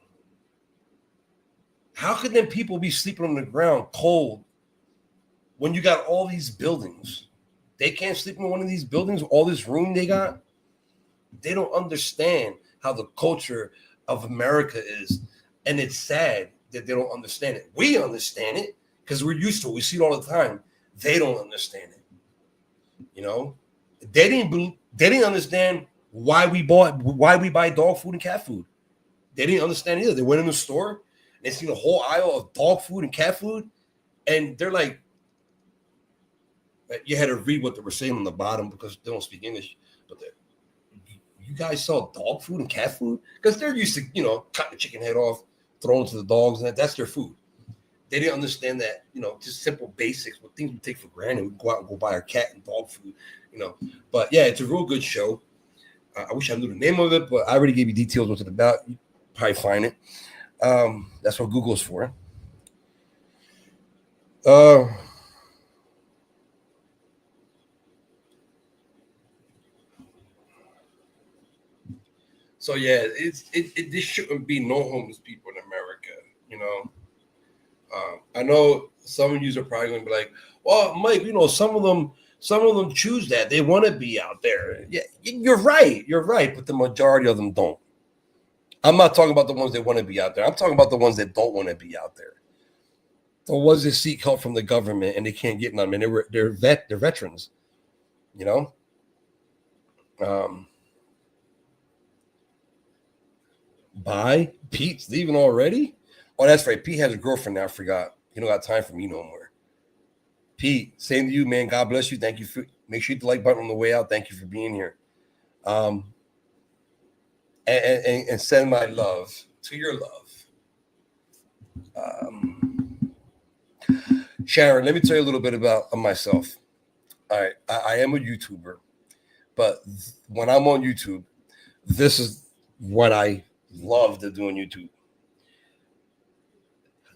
How could them people be sleeping on the ground cold when you got all these buildings? They can't sleep in one of these buildings, all this room they got. They don't understand how the culture of America is. And it's sad that they don't understand it. We understand it because we're used to it. We see it all the time. They don't understand it. They didn't understand why we buy dog food and cat food. They didn't understand either. They went in the store, they see the whole aisle of dog food and cat food, and they're like, you had to read what they were saying on the bottom because they don't speak English. But you guys sell dog food and cat food? Because they're used to, cutting the chicken head off, throwing it to the dogs, and that's their food. They didn't understand that, just simple basics, what things we take for granted. We go out and go buy our cat and dog food, But yeah, it's a real good show. I wish I knew the name of it, but I already gave you details what it's about. You probably find it. That's what Google's for. So yeah, this shouldn't be no homeless people in America. I know some of you are probably going to be like, "Well, Mike, some of them choose that. They want to be out there." Yeah, you're right, but the majority of them don't. I'm not talking about the ones that want to be out there. I'm talking about the ones that don't want to be out there. The ones that seek help from the government and they can't get none. I mean, they're veterans. Bye. Pete's leaving already? Oh, that's right. Pete has a girlfriend now. I forgot. He don't got time for me no more. Pete, same to you, man. God bless you. Thank you for. Make sure you hit the like button on the way out. Thank you for being here. And send my love to your love. Sharon, let me tell you a little bit about myself. All right, I am a YouTuber, but when I'm on YouTube, this is what I love to do on YouTube.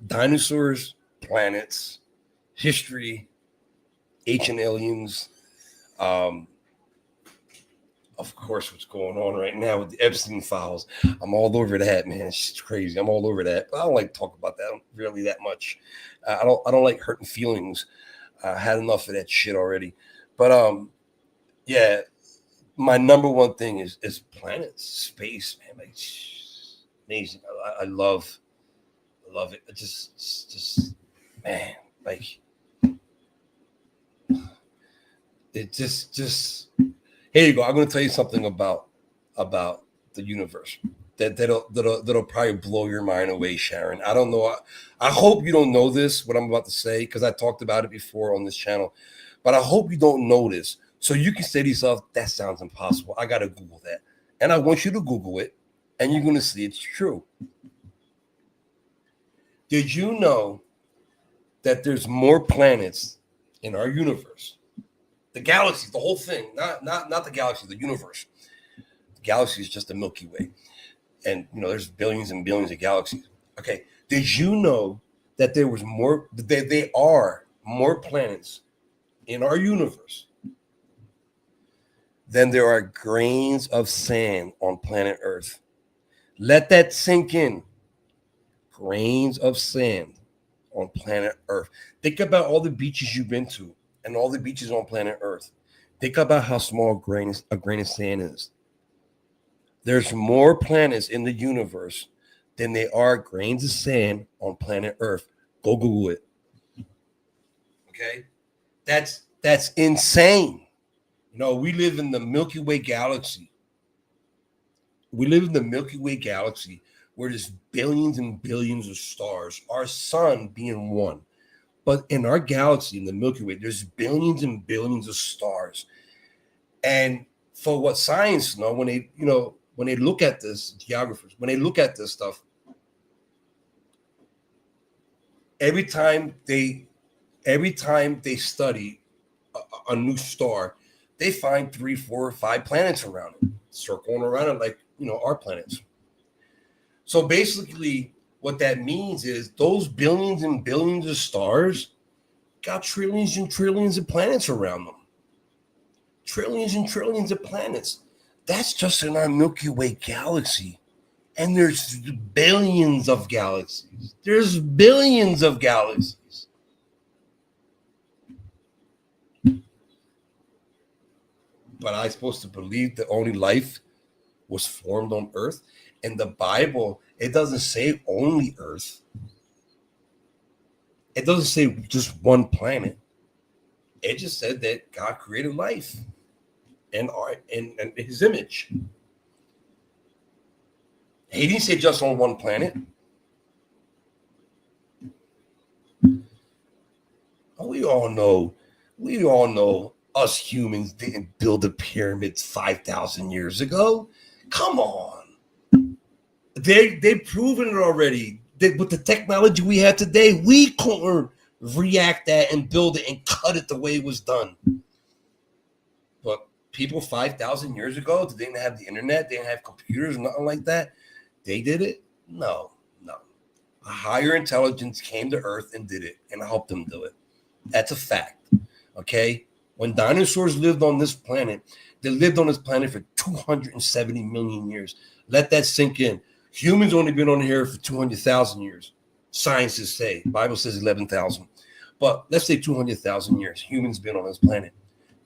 Dinosaurs, planets, history, ancient aliens. Of course, what's going on right now with the Epstein files. I'm all over that, man. It's just crazy. I'm all over that. But I don't like to talk about that really that much. I don't like hurting feelings. I had enough of that shit already. But yeah, my number one thing is planets, space, man. Like, amazing. I love it. It's just man, like it just here you go. I'm going to tell you something about the universe that'll probably blow your mind away, Sharon. I don't know. I hope you don't know this, what I'm about to say, because I talked about it before on this channel. But I hope you don't know this. So you can say to yourself, that sounds impossible. I got to Google that. And I want you to Google it, and you're going to see it's true. Did you know that there's more planets in our universe? The galaxy, the whole thing, not the galaxy, the universe. The galaxy is just the Milky Way. And, there's billions and billions of galaxies. Okay. Did you know that there are more planets in our universe than there are grains of sand on planet Earth? Let that sink in. Grains of sand on planet Earth. Think about all the beaches you've been to and all the beaches on planet Earth. Think about how small a grain of sand is. There's more planets in the universe than there are grains of sand on planet Earth. Go Google it. Okay? That's insane. We live in the Milky Way galaxy. We live in the Milky Way galaxy where there's billions and billions of stars, our sun being one. But in our galaxy, in the Milky Way, there's billions and billions of stars. And for what science know, when they look at this, geographers, when they look at this stuff, every time they study a new star, they find 3, 4, or 5 planets around it, circling around it like our planets. So basically, what that means is those billions and billions of stars got trillions and trillions of planets around them. Trillions and trillions of planets. That's just in our Milky Way galaxy. And there's billions of galaxies. There's billions of galaxies. But I'm supposed to believe that only life was formed on Earth? In the Bible, it doesn't say only Earth. It doesn't say just one planet. It just said that God created life in his image. He didn't say just on one planet. We all know us humans didn't build the pyramids 5,000 years ago. Come on. They've proven it already. With the technology we have today, we couldn't react that and build it and cut it the way it was done. But people 5,000 years ago, they didn't have the internet, they didn't have computers, nothing like that. They did it? No. A higher intelligence came to Earth and did it and helped them do it. That's a fact. Okay? When dinosaurs lived on this planet, they lived on this planet for 270 million years. Let that sink in. Humans only been on here for 200,000 years. Scientists say. Bible says 11,000. But let's say 200,000 years. Humans been on this planet.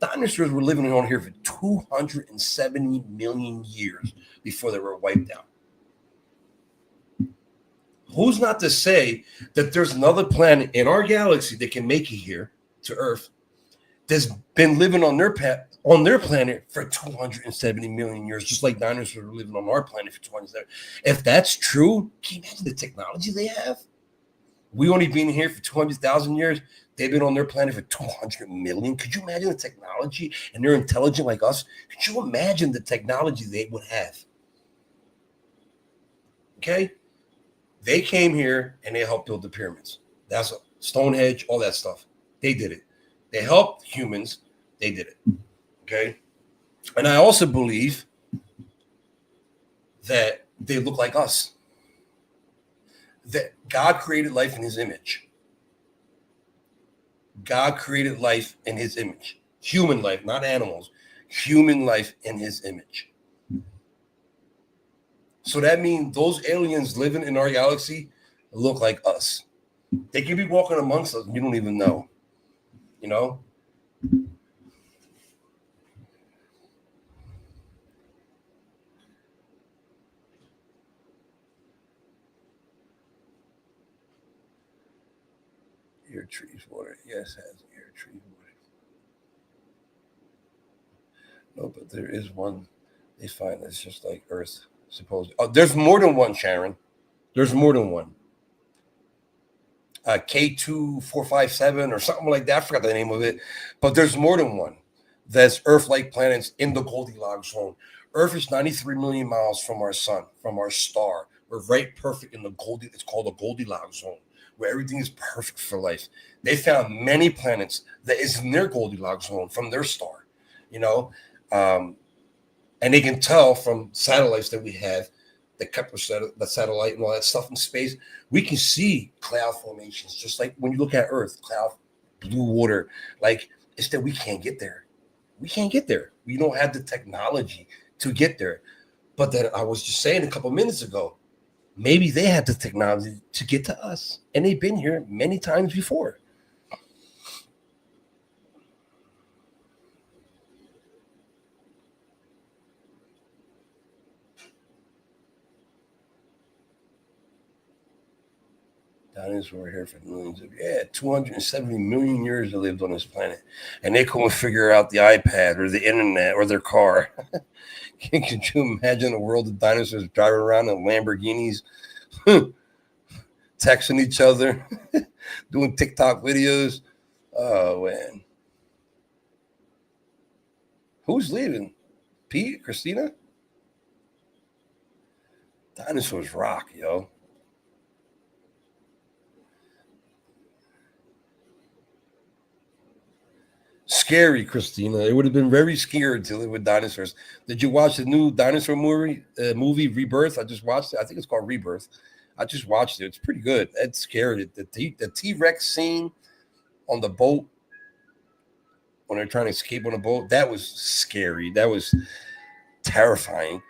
Dinosaurs were living on here for 270 million years before they were wiped out. Who's not to say that there's another planet in our galaxy that can make it here to Earth that's been living on their planet for 270 million years, just like dinosaurs were living on our planet for 270. If that's true, can you imagine the technology they have? We only been here for 200,000 years. They've been on their planet for 200 million. Could you imagine the technology? And they're intelligent like us. Could you imagine the technology they would have? Okay? They came here and they helped build the pyramids. That's Stonehenge, all that stuff. They did it. They helped humans. They did it. Okay? And I also believe that they look like us. That God created life in his image. God created life in his image. Human life, not animals. Human life in his image. So that means those aliens living in our galaxy look like us. They could be walking amongst us and you don't even know. You know? Air, trees, water. Yes, has air, trees, water. No, but there is one they find that's just like Earth, supposedly. Oh, there's more than one, Sharon. There's more than one. K2457 or something like that. I forgot the name of it. But there's more than one. That's Earth-like planets in the Goldilocks zone. Earth is 93 million miles from our sun, from our star. We're right perfect in the it's called the Goldilocks zone, where everything is perfect for life. They found many planets that is in their Goldilocks zone from their star, you know, and they can tell from satellites that we have, the Kepler satellite and all that stuff in space. We can see cloud formations, just like when you look at Earth, cloud, blue water. Like it's that we can't get there. We can't get there. We don't have the technology to get there. But then I was just saying a couple minutes ago, maybe they have the technology to get to us, and they've been here many times before. Dinosaurs were here for millions of 270 million years they lived on this planet, and they couldn't figure out the iPad or the internet or their car. Could you imagine a world of dinosaurs driving around in Lamborghinis, texting each other, doing TikTok videos? Oh man, who's leaving? Pete, Christina? Dinosaurs rock, yo. Scary, Christina. It would have been very scared to live with dinosaurs. Did you watch the new dinosaur movie Rebirth? I just watched it. I think it's called Rebirth. I just watched it. It's pretty good. It's scary. The T-Rex scene on the boat when they're trying to escape on the boat, that was scary. That was terrifying.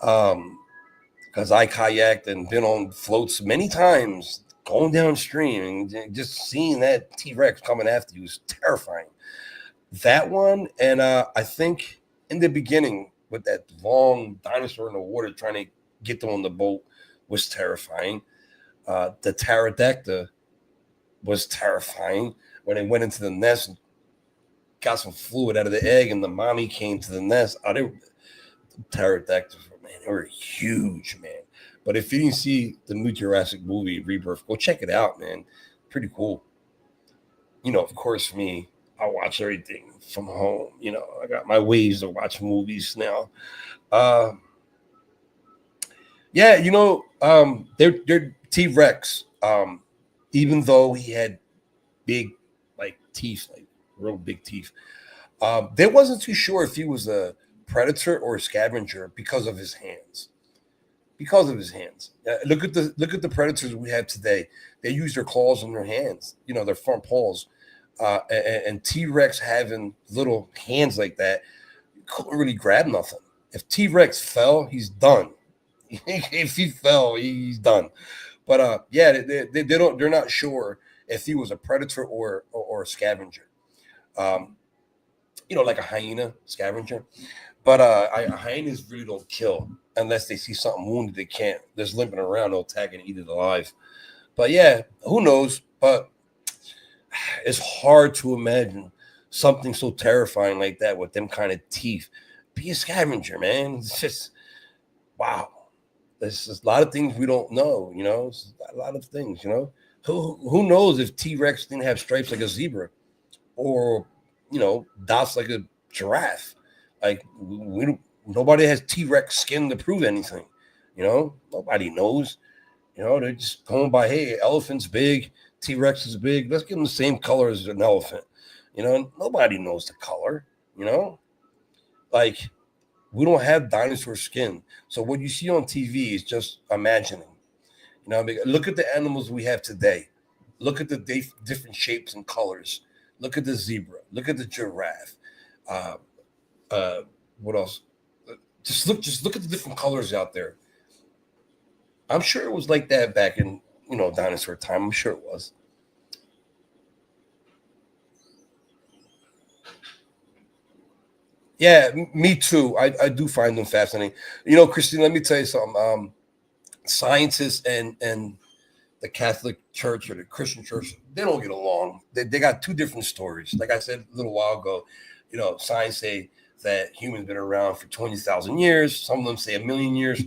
Because I kayaked and been on floats many times going downstream and just seeing that T-Rex coming after you was terrifying. That one, and I think in the beginning with that long dinosaur in the water trying to get them on the boat was terrifying. The pterodactyl was terrifying when they went into the nest and got some fluid out of the egg, and the mommy came to the nest. Oh, the pterodactyls, man, they were huge, man. But if you didn't see the new Jurassic movie Rebirth, go check it out, man. Pretty cool. You know, of course, me, I watch everything from home. You know, I got my ways to watch movies now. Yeah, you know, they're T-Rex. Even though he had big, like teeth, like real big teeth, they wasn't too sure if he was a predator or a scavenger because of his hands. Because of his hands, look at the predators we have today. They use their claws on their hands. You know, their front paws. And T-Rex having little hands like that, you couldn't really grab nothing. If T-Rex fell, he's done. If he fell, he's done. But yeah, they're not sure if he was a predator or a scavenger. You know, like a hyena scavenger. But hyenas really don't kill unless they see something wounded. They can't. Just limping around, they'll attack and eat it alive. But yeah, who knows? But it's hard to imagine something so terrifying like that with them kind of teeth. Be a scavenger, man. It's just wow. There's just a lot of things we don't know, you know. It's a lot of things, you know. Who knows if T-Rex didn't have stripes like a zebra, or you know, dots like a giraffe? Like nobody has T-Rex skin to prove anything, you know. Nobody knows. You know, they're just going by, hey, elephant's big, T-Rex is big. Let's give them the same color as an elephant. You know, nobody knows the color, you know. Like We don't have dinosaur skin. So what you see on TV is just imagining. Look at the animals we have today. Look at the different shapes and colors. Look at the zebra. Look at the giraffe. Uh, what else? Just look at the different colors out there. I'm sure it was like that back in dinosaur time. I'm sure it was. Yeah, me too. I do find them fascinating. Christine, let me tell you something. Scientists and the Catholic Church or the Christian Church, they don't get along. They got two different stories. Like I said a little while ago, science say that humans been around for 20,000 years. Some of them say 1,000,000 years,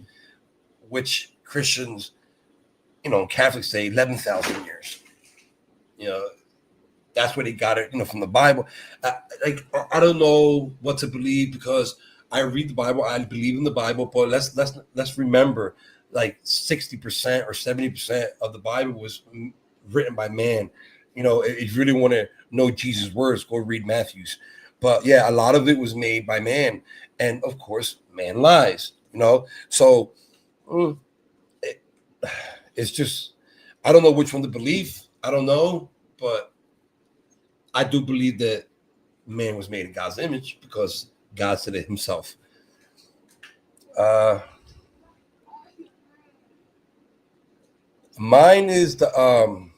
which Christians, Catholics say 11,000 years. That's where they got it, from the Bible. I don't know what to believe because I read the Bible. I believe in the Bible, but let's remember, like 60% or 70% of the Bible was written by man. If you really want to know Jesus' words, go read Matthew's. But yeah, a lot of it was made by man, and of course, man lies. So it's just I don't know which one to believe. I don't know, but I do believe that man was made in God's image because God said it himself. Mine is the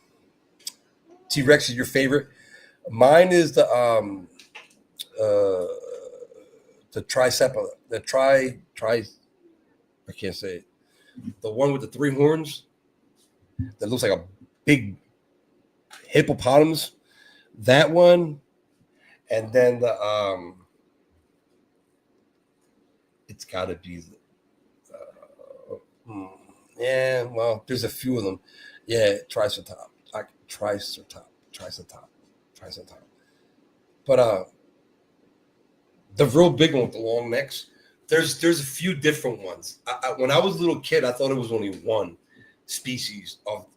T-Rex is your favorite. Mine is the triceps, I can't say it. The one with the three horns that looks like a big hippopotamus. That one, and then it's got to be yeah, well, there's a few of them. Yeah, triceratops. But the real big one with the long necks, there's a few different ones. When I was a little kid, I thought it was only one species of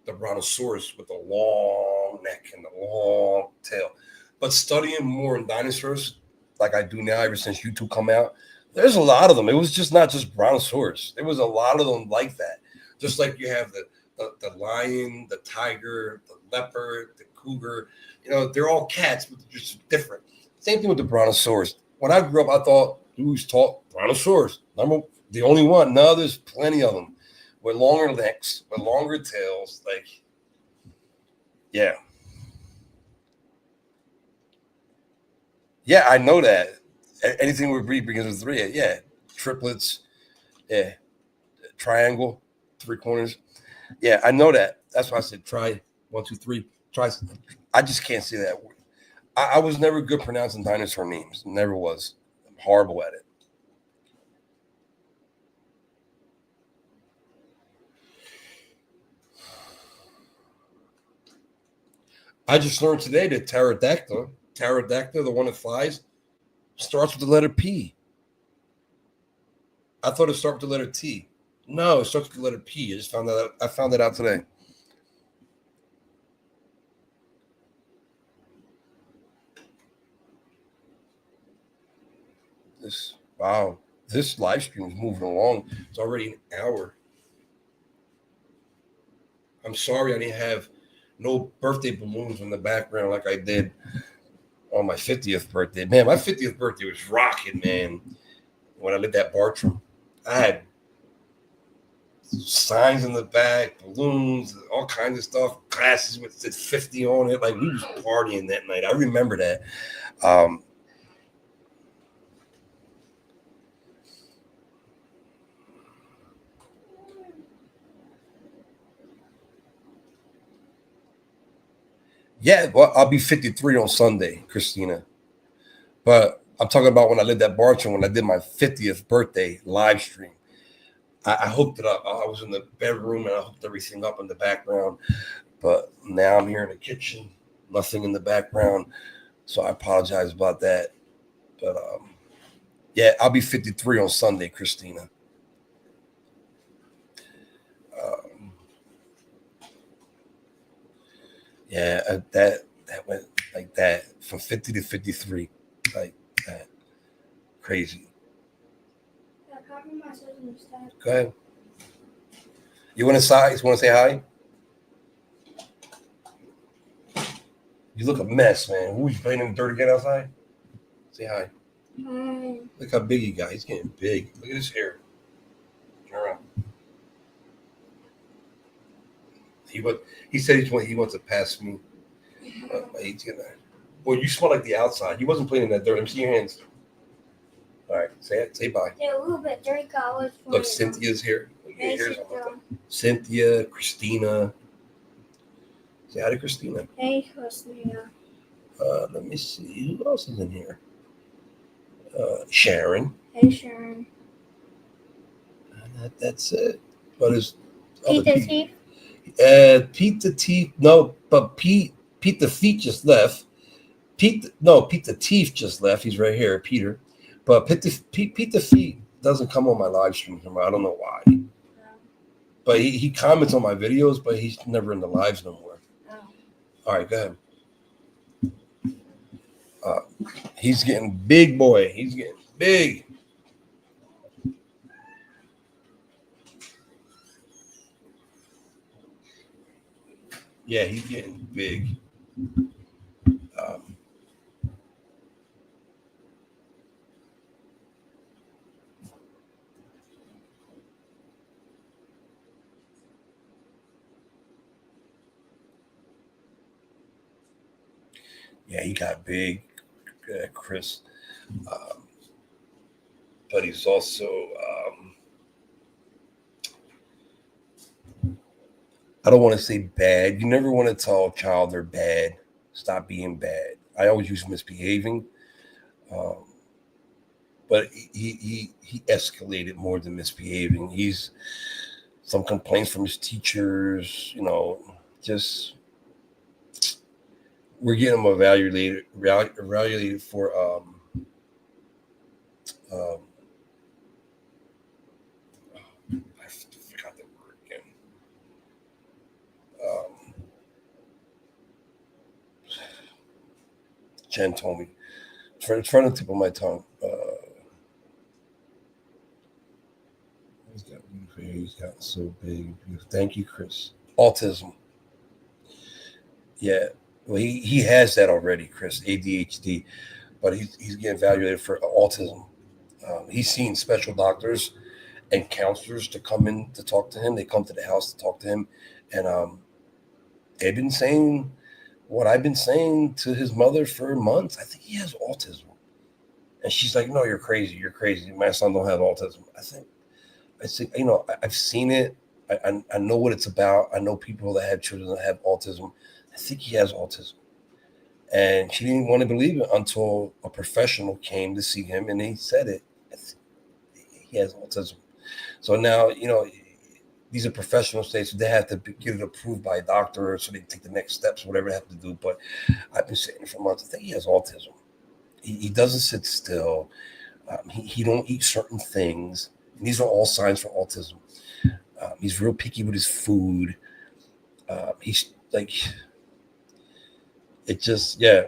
the brontosaurus with the long neck and the long tail. But studying more in dinosaurs, like I do now, ever since YouTube come out, there's a lot of them. It was just not just brontosaurus. There was a lot of them like that. Just like you have the lion, the tiger, the leopard, the cougar. They're all cats, but they're just different. Same thing with the brontosaurus. When I grew up, I thought who's taught brontosaurus. The only one. No, there's plenty of them with longer necks, with longer tails. Like, yeah. Yeah, I know that. Anything with breed begins with three. Yeah. Triplets. Yeah. Triangle. Three corners. Yeah, I know that. That's why I said try 1, 2, 3. Try. I just can't say that word. I was never good pronouncing dinosaur names. Never was. I'm horrible at it. I just learned today that pterodactyl, the one that flies, starts with the letter P. I thought it started with the letter T. No, it starts with the letter P. I just found that out. I found that out today. Wow. This live stream is moving along. It's already an hour. I'm sorry I didn't have no birthday balloons in the background like I did on my 50th birthday. Man, my 50th birthday was rocking, man. When I lived at Bartram, I had signs in the back, balloons, all kinds of stuff, glasses with 50 on it. Like, we was partying that night. I remember that. Yeah, well, I'll be 53 on Sunday, Christina. But I'm talking about when I lived at Bartram, when I did my 50th birthday live stream. I hooked it up. I was in the bedroom and I hooked everything up in the background. But now I'm here in the kitchen, nothing in the background. So I apologize about that. But yeah, I'll be 53 on Sunday, Christina. Yeah, that went like that from 50 to 53, like that. Crazy. Go ahead. You want to say hi? You look a mess, man. Who you playing in the dirt again outside? Say hi. Hi. Look how big he got. He's getting big. Look at his hair. Turn around. He said he wants to pass me. He's gonna. Well, you smell like the outside. You wasn't playing in that dirt. Let me see your hands. All right, say it. Say bye. They're a little bit dirty. Look, Cynthia's here. Cynthia, Christina. Say hi to Christina. Hey, Christina. Let me see. Who else is in here? Sharon. Hey, Sharon. That's it. But is Pete the Thief? Pete the Thief. No, but Pete the Feet just left. Pete the Thief just left. He's right here, Peter. But Pete the Feet doesn't come on my live streams anymore. I don't know why. No. But he comments on my videos, but he's never in the lives no more. Oh. All right, go ahead. He's getting big, boy. He's getting big. Yeah, he's getting big. Yeah, he got big, Chris. But he's also, I don't want to say bad. You never want to tell a child they're bad. Stop being bad. I always use misbehaving. But he escalated more than misbehaving. He's some complaints from his teachers, just we're getting him evaluated for I forgot the word again. Jen told me. It's right on the tip of my tongue. He's gotten so big. Thank you, Chris. Autism. Yeah. Well, he has that already, Chris, ADHD, but he's getting evaluated for autism. He's seen special doctors and counselors to come in to talk to him. They come to the house to talk to him, and they've been saying what I've been saying to his mother for months. I think he has autism, and she's like, "No, you're crazy. You're crazy. My son don't have autism." I think, I've seen it. I know what it's about. I know people that have children that have autism. I think he has autism. And she didn't want to believe it until a professional came to see him and he said it. He has autism. So now, these are professional states, so they have to get it approved by a doctor so they take the next steps, whatever they have to do. But I've been saying it for months. I think he has autism. He doesn't sit still. He don't eat certain things. And these are all signs for autism. He's real picky with his food. He's like... It just, yeah,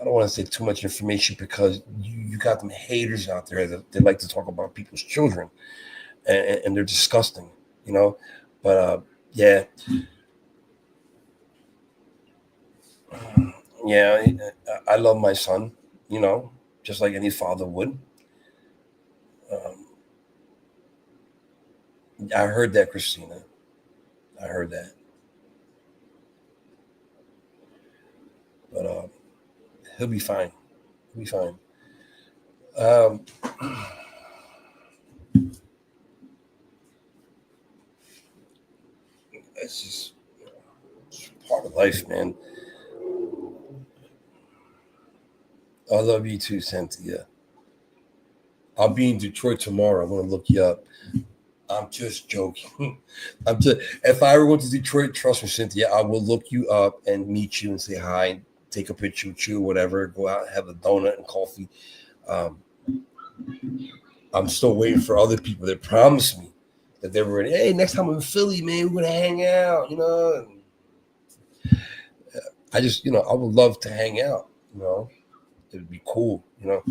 I don't want to say too much information because you got them haters out there that they like to talk about people's children and they're disgusting, but yeah. Yeah, I love my son, just like any father would. I heard that, Christina. I heard that. But he'll be fine. He'll be fine. It's just part of life, man. I love you too, Cynthia. I'll be in Detroit tomorrow. I'm gonna look you up. I'm just joking. If I ever went to Detroit, trust me, Cynthia, I will look you up and meet you and say hi, take a picture with you, whatever, go out and have a donut and coffee. I'm still waiting for other people that promised me that they were ready. Hey, next time I'm in Philly, man, we're gonna hang out, I just, I would love to hang out, It'd be cool, to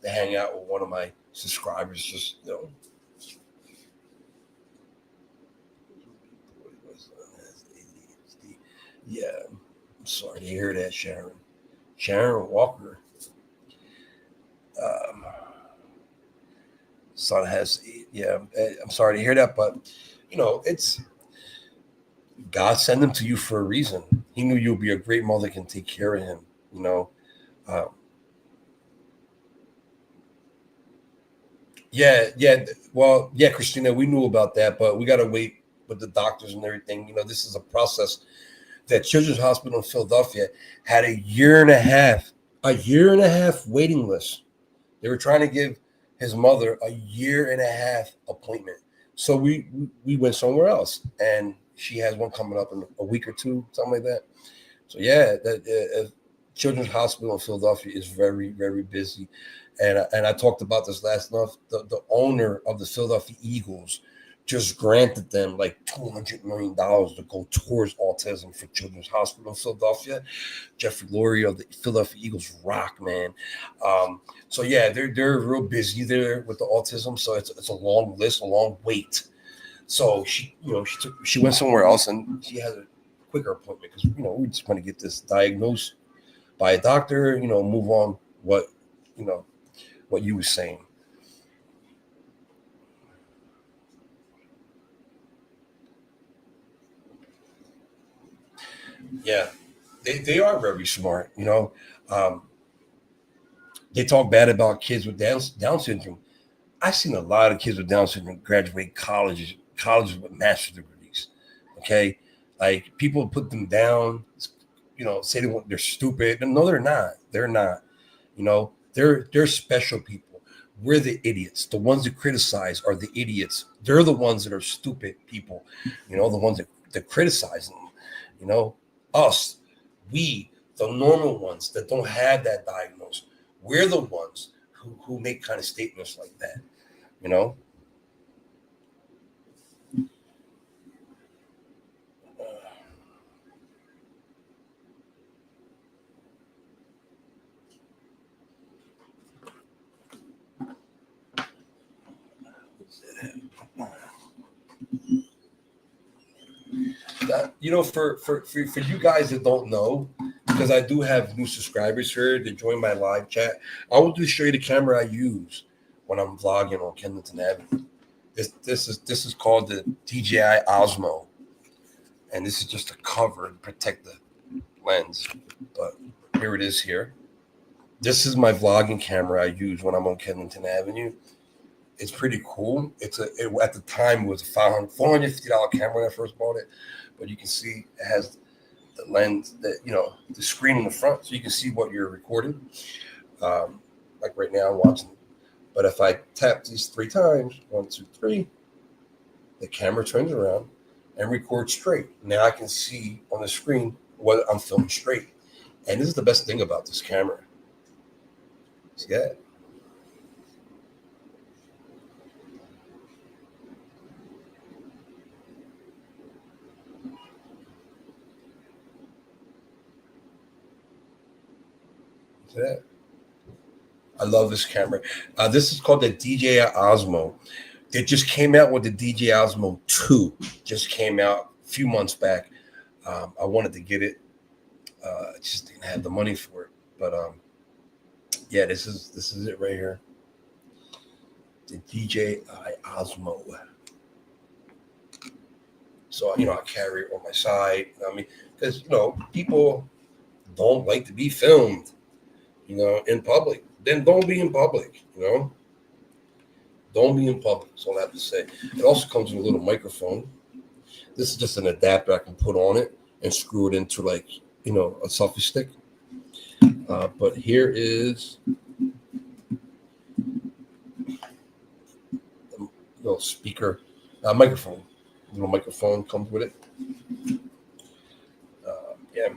hang out with one of my subscribers, just, Yeah, I'm sorry to hear that, Sharon. Sharon Walker. Um, son has, yeah, I'm sorry to hear that, but it's God sent him to you for a reason. He knew you'll be a great mother, can take care of him. You know, uh, yeah. Well, yeah, Christina, we knew about that, but we got to wait with the doctors and everything. This is a process that Children's Hospital in Philadelphia had a year and a half waiting list. They were trying to give his mother a year and a half appointment. So we went somewhere else, and she has one coming up in a week or two, something like that. So yeah, that Children's Hospital in Philadelphia is very very busy, and I talked about this last month. The owner of the Philadelphia Eagles just granted them like $200 million to go towards autism for Children's Hospital in Philadelphia. Jeffrey Lurie of the Philadelphia Eagles rock, man. So yeah, they're real busy there with the autism. So it's a long list, a long wait. So she went somewhere else and she had a quicker appointment because we just want to get this diagnosed by a doctor. Move on. You know what you were saying. Yeah, they are very smart. Um, they talk bad about kids with Down syndrome. I've seen a lot of kids with Down syndrome graduate colleges with master's degrees. Okay, like people put them down, say they're stupid. No, they're not. They're not. They're special people. We're the idiots. The ones that criticize are the idiots. They're the ones that are stupid people. The ones that criticize them. You know, us, we, the normal ones that don't have that diagnosis. We're the ones who make kind of statements like that. You know, for you guys that don't know, because I do have new subscribers here that join my live chat. I will just show you the camera I use when I'm vlogging on Kensington Avenue. This is called the DJI Osmo, and this is just a cover to protect the lens. But here it is here. This is my vlogging camera I use when I'm on Kensington Avenue. It's pretty cool. At the time it was a $450 camera when I first bought it, but you can see it has the lens the screen in the front, so you can see what you're recording. Like right now, I'm watching. But if I tap these 3 times, 1, 2, 3, the camera turns around and records straight. Now I can see on the screen what I'm filming straight, and this is the best thing about this camera. See that? See that? I love this camera. This is called the DJI Osmo. It just came out with the DJI Osmo 2. Just came out a few months back. I wanted to get it. I just didn't have the money for it. But yeah, this is it right here. The DJI Osmo. So I carry it on my side. I mean, because people don't like to be filmed, in public. Then don't be in public. Don't be in public. That's all I have to say. It also comes with a little microphone. This is just an adapter I can put on it and screw it into a selfie stick. But here is the little speaker, microphone. Little microphone comes with it. Yeah.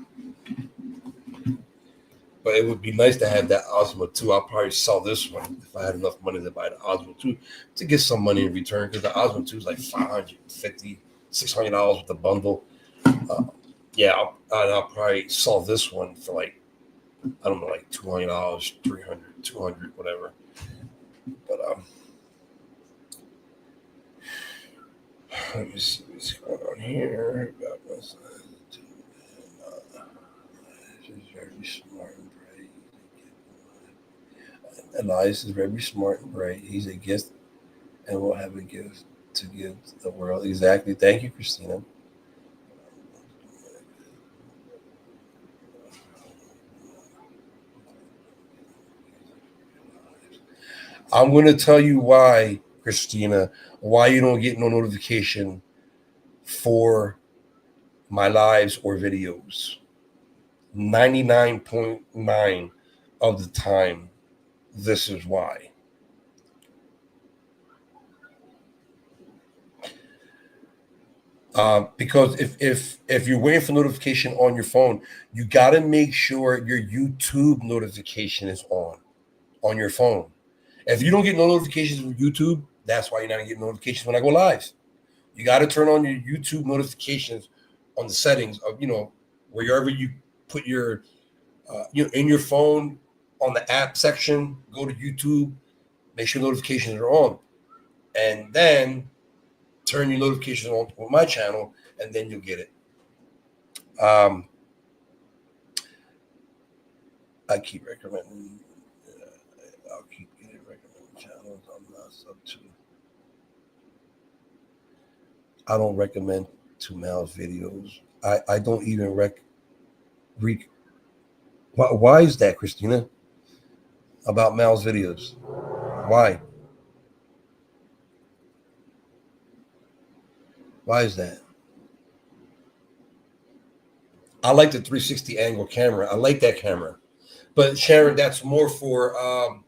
But it would be nice to have that Osmo 2. I'll probably sell this one if I had enough money to buy the Osmo 2 to get some money in return, because the Osmo 2 is like $550, $600 with the bundle. Yeah, I'll probably sell this one for like, I don't know, like $200, $300, $200, whatever. But let me see what's going on here. She's very smart and bright. Elias is very smart and bright. He's a gift and will have a gift to give to the world. Exactly. Thank you, Christina. I'm going to tell you why, Christina, why you don't get no notification for my lives or videos. 99.9 of the time, this is why. Because if you're waiting for notification on your phone, you got to make sure your YouTube notification is on your phone. If you don't get no notifications from YouTube, that's why you're not getting notifications when I go live. You got to turn on your YouTube notifications on the settings of, wherever you put your, in your phone on the app section, go to YouTube, make sure notifications are on, and then turn your notifications on with my channel, and then you'll get it. I keep recommending. I'll keep getting recommended channels I'm not sub to. I don't recommend to Mal's videos. I don't even why is that, Christina? About Mal's videos? Why? Why is that? I like the 360 angle camera. I like that camera. But Sharon, that's more for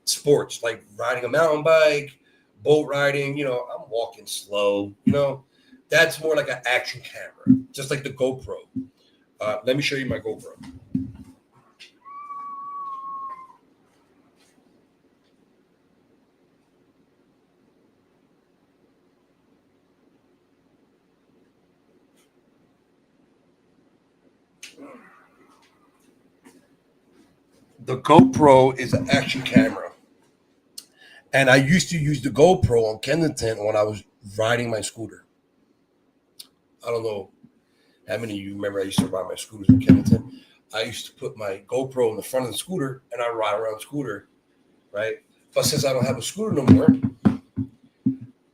sports, like riding a mountain bike, boat riding. I'm walking slow. That's more like an action camera, just like the GoPro. Let me show you my GoPro. The GoPro is an action camera. And I used to use the GoPro on Kensington when I was riding my scooter. I don't know how many of you remember I used to ride my scooters in Kensington. I used to put my GoPro in the front of the scooter and I ride around the scooter, right? But since I don't have a scooter no more,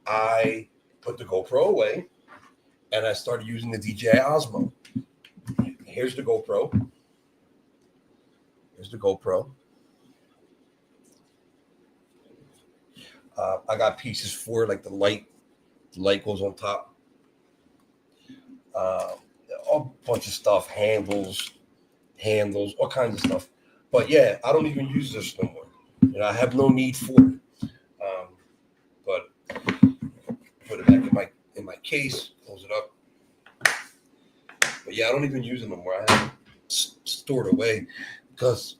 I put the GoPro away and I started using the DJI Osmo. Here's the GoPro. Here's the GoPro. I got pieces for like the light. The light goes on top. A bunch of stuff, handles, all kinds of stuff. But yeah, I don't even use this no more. I have no need for it. But put it back in my case, close it up. But yeah, I don't even use it no more. I have it stored away because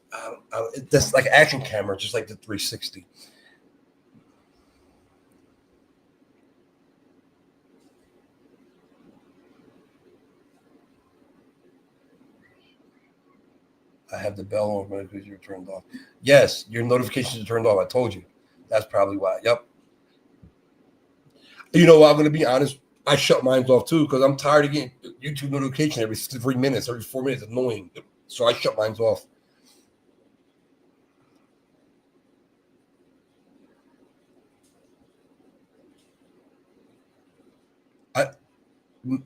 that's like an action camera, just like the 360. I have the bell on because you're turned off. Yes, your notifications are turned off. I told you. That's probably why. Yep. I'm going to be honest. I shut mine off too because I'm tired of getting YouTube notification every 3 minutes, every 4 minutes. It's annoying. So I shut mine off.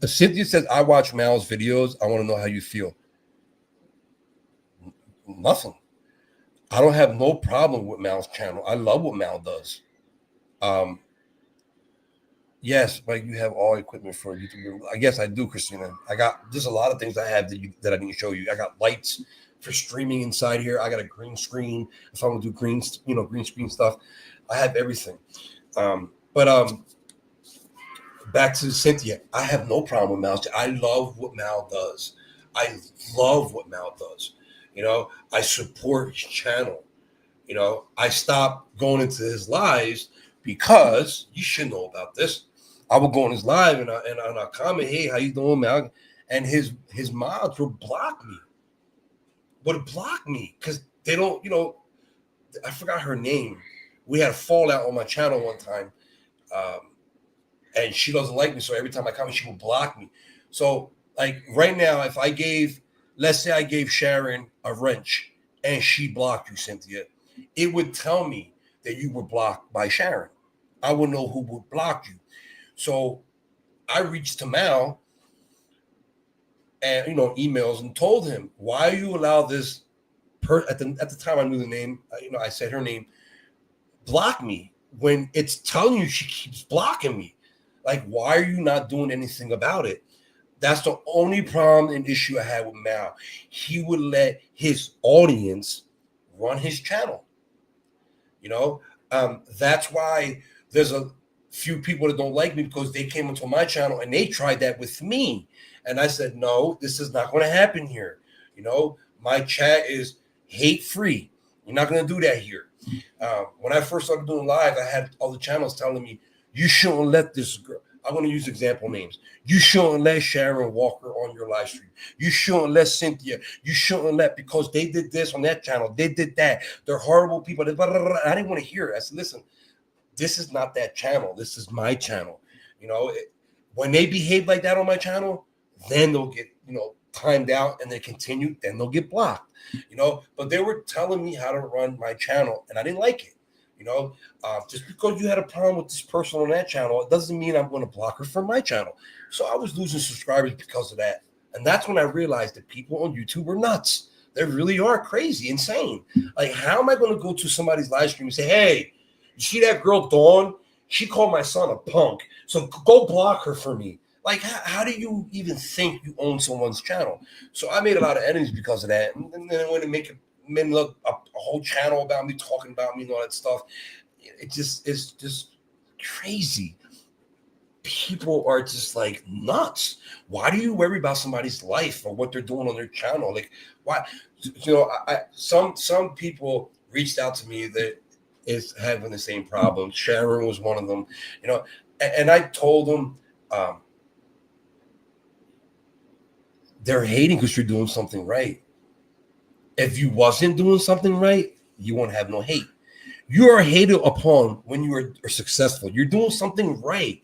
Cynthia says, I watch Mal's videos. I want to know how you feel. Nothing. I don't have no problem with Mal's channel. I love what Mal does. Yes, like you have all equipment for YouTube. I guess I do, Christina. There's a lot of things I have that I didn't show you. I got lights for streaming inside here. I got a green screen if I want to do green screen stuff. I have everything. But back to Cynthia. I have no problem with Mal. I love what Mal does. I love what Mal does. I support his channel. I stopped going into his lives because you should know about this. I would go on his live and I comment, hey, how you doing, Mal? And his mods would block me. Because they don't, I forgot her name. We had a fallout on my channel one time. And she doesn't like me. So every time I comment, she will block me. So like right now, if I gave let's say I gave Sharon a wrench and she blocked you, Cynthia, it would tell me that you were blocked by Sharon. I would know who would block you. So I reached to Mal and emails and told him, why you allow this at the time I knew the name, I said her name, block me when it's telling you she keeps blocking me. Like, why are you not doing anything about it? That's the only problem and issue I had with Mal. He would let his audience run his channel. That's why there's a few people that don't like me, because they came into my channel and they tried that with me. And I said, no, this is not going to happen here. My chat is hate free. You're not going to do that here. When I first started doing live, I had all the channels telling me, you shouldn't let this girl. I'm going to use example names. You shouldn't let Sharon Walker on your live stream. You shouldn't let Cynthia. You shouldn't let, because they did this on that channel. They did that. They're horrible people. Blah, blah, blah. I didn't want to hear it. I said, listen, this is not that channel. This is my channel. When they behave like that on my channel, then they'll get, timed out and they continue, then they'll get blocked, but they were telling me how to run my channel and I didn't like it. Just because you had a problem with this person on that channel, it doesn't mean I'm going to block her from my channel. So I was losing subscribers because of that. And that's when I realized that people on YouTube are nuts. They really are crazy, insane. Like, how am I going to go to somebody's live stream and say, hey, you see that girl Dawn? She called my son a punk. So go block her for me. Like, how do you even think you own someone's channel? So I made a lot of enemies because of that. And then when they make a whole channel about me, talking about me and all that stuff, it's just crazy. People are just like nuts. Why do you worry about somebody's life or what they're doing on their channel? Like, why? Some people reached out to me that is having the same problem. Sharon was one of them, and I told them, they're hating because you're doing something right. If you wasn't doing something right, you won't have no hate. You are hated upon when you are successful. You're doing something right.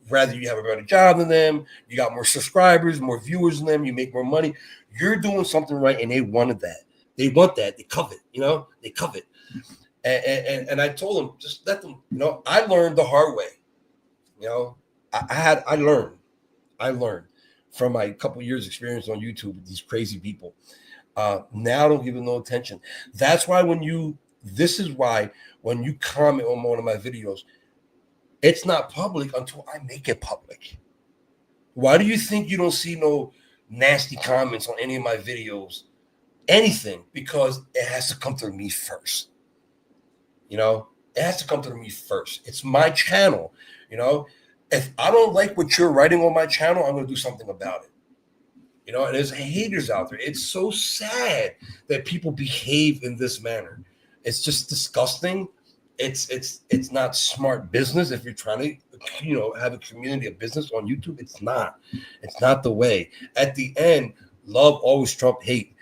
Rather you have a better job than them, you got more subscribers, more viewers than them, you make more money. You're doing something right, and they wanted that. They want that. They covet. They covet. And I told them, just let them. I learned the hard way. I learned from my couple years experience on YouTube with these crazy people. Now I don't give them no attention. That's why this is why when you comment on one of my videos, it's not public until I make it public. Why do you think you don't see no nasty comments on any of my videos? Anything, because it has to come through me first. It has to come through me first. It's my channel. If I don't like what you're writing on my channel, I'm going to do something about it. And there's haters out there. It's so sad that people behave in this manner. It's just disgusting. It's not smart business. If you're trying to, have a community of business on YouTube, it's not the way. At the end, love always trumps hate.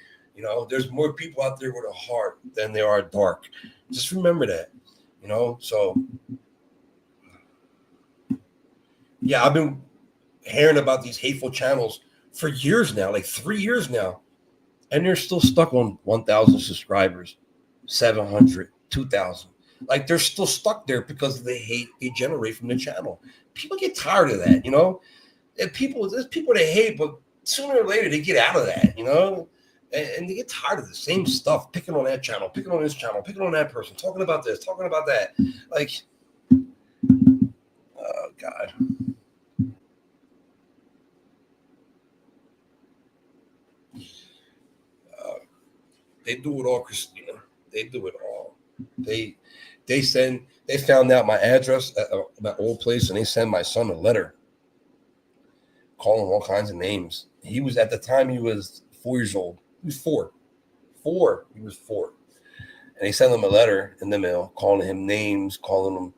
There's more people out there with a heart than there are dark. Just remember that. So yeah, I've been hearing about these hateful channels for years now, like 3 years now, and they're still stuck on 1,000 subscribers, 700, 2,000. Like, they're still stuck there because of the hate they generate from the channel. People get tired of that, there's people that hate, but sooner or later they get out of that, and they get tired of the same stuff, picking on that channel, picking on this channel, picking on that person, talking about this, talking about that. Like, oh God. They do it all, Christina. They do it all. They found out my address at my old place, and they send my son a letter calling all kinds of names. He was, at the time, he was 4 years old. He was four. He was 4. And they sent him a letter in the mail calling him names, calling him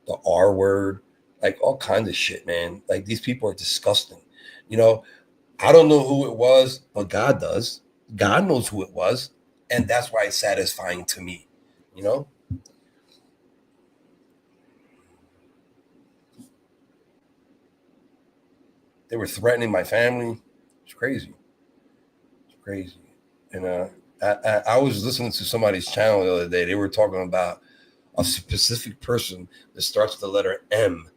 the R word, like all kinds of shit, man. Like, these people are disgusting. I don't know who it was, but God does. God knows who it was. And that's why it's satisfying to me, They were threatening my family. It's crazy. Crazy. And I was listening to somebody's channel the other day. They were talking about a specific person that starts with the letter M.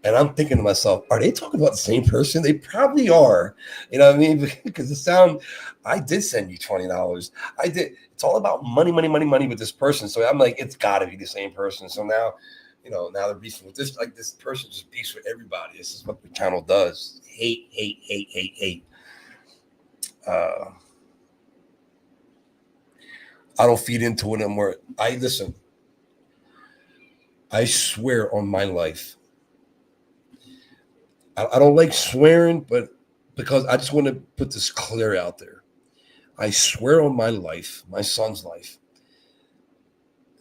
And I'm thinking to myself, are they talking about the same person? They probably are. You know what I mean? Because the sound, I did send you $20. I did. It's all about money, money, money, money with this person. So I'm like, it's got to be the same person. So now, now they're beefing with this. Like this person just beefs with everybody. This is what the channel does. Hate, hate, hate, hate, hate. I don't feed into it anymore. Listen. I swear on my life. I don't like swearing, but because I just want to put this clear out there. I swear on my life, my son's life,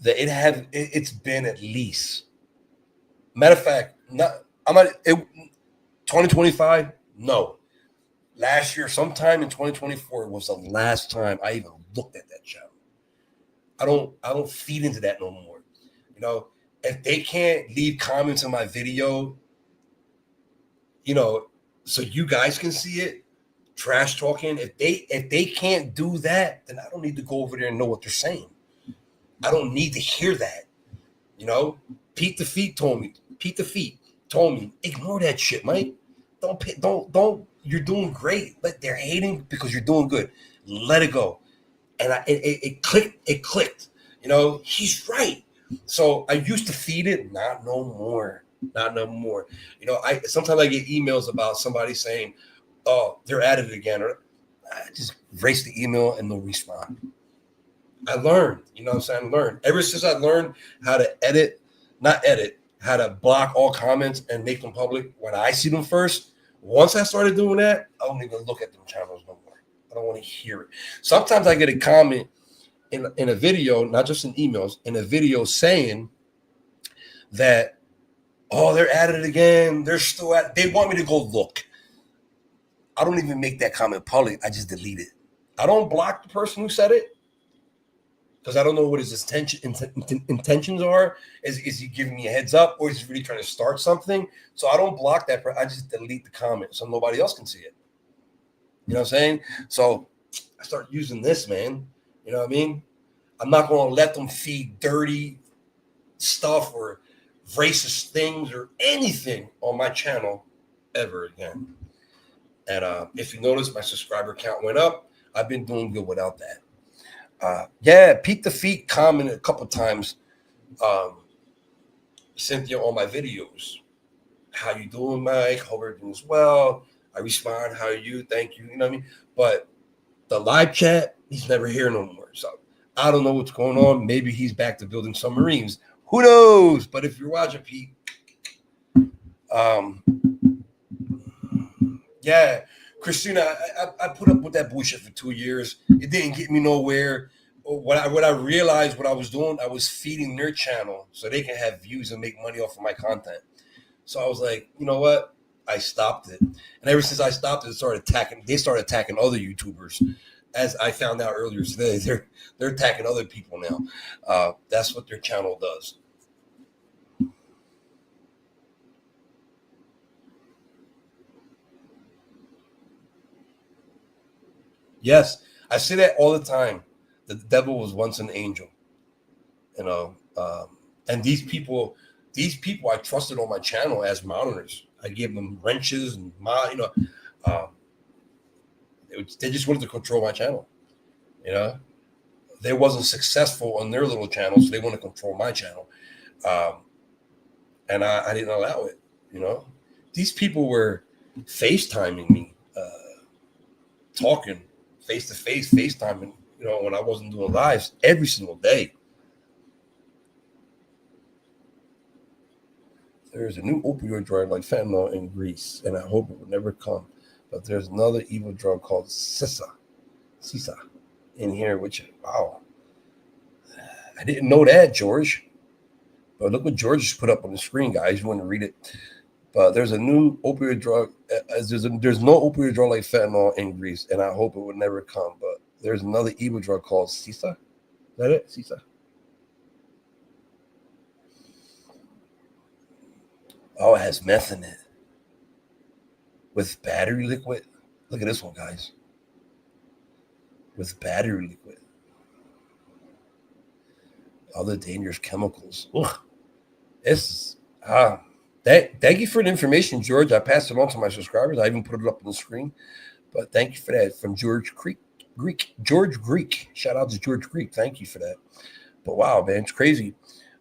that it's been at least. Matter of fact, 2025. No, last year, sometime in 2024 was the last time I even looked at that channel. I don't feed into that no more. If they can't leave comments on my video, so you guys can see it, trash talking. If they can't do that, then I don't need to go over there and know what they're saying. I don't need to hear that. Pete the Feet told me, ignore that shit, Mike. Don't. You're doing great. But they're hating because you're doing good. Let it go. And it clicked. He's right. So I used to feed it, not no more. I sometimes I get emails about somebody saying, "Oh, they're at it again," or I just erase the email and no respond. I learned, ever since I learned how to how to block all comments and make them public when I see them first. Once I started doing that, I don't even look at them channels no more. I don't want to hear it. Sometimes I get a comment in a video, not just in emails, in a video saying that, oh, they're at it again. They're still at it. They want me to go look. I don't even make that comment public. I just delete it. I don't block the person who said it because I don't know what his intentions are. Is he giving me a heads up, or is he really trying to start something? So I don't block that person. I just delete the comment so nobody else can see it. You know what I'm saying? So I start using this, man. You know what I mean? I'm not going to let them feed dirty stuff or racist things or anything on my channel ever again. And if you notice, my subscriber count went up. I've been doing good without that. Pete the Feet commented a couple times, Cynthia, on my videos. How you doing, Mike? Hope everything's well. I respond, how are you? Thank you. You know what I mean? But the live chat, he's never here no more. So I don't know what's going on. Maybe he's back to building submarines. Who knows? But if you're watching, Pete, Christina, I put up with that bullshit for 2 years. It didn't get me nowhere. What I realized what I was doing, I was feeding their channel so they can have views and make money off of my content. So I was like, you know what? I stopped it. And ever since I stopped it, they started attacking other YouTubers. As I found out earlier today, they're attacking other people now. That's what their channel does. Yes, I say that all the time. The devil was once an angel, and these people I trusted on my channel as monitors. I gave them wrenches and they just wanted to control my channel. They wasn't successful on their little channel, so they want to control my channel, and I didn't allow it. These people were FaceTiming me, talking face to face, FaceTiming. When I wasn't doing lives every single day. There's a new opioid drug like fentanyl in Greece, and I hope it will never come. But there's another evil drug called Sisa in here, which, wow. I didn't know that, George. But look what George just put up on the screen, guys. You want to read it. But there's a new opioid drug. There's no opioid drug like fentanyl in Greece, and I hope it will never come. But there's another evil drug called Sisa. Is that it? Sisa. Oh, it has meth in it. With battery liquid. Look at this one, guys. with battery liquid, other dangerous chemicals. Ugh. It's thank you for the information, George. I passed it on to my subscribers. I even put it up on the screen. But thank you for that from George George Greek. Shout out to George Greek. Thank you for that. But wow, man, it's crazy.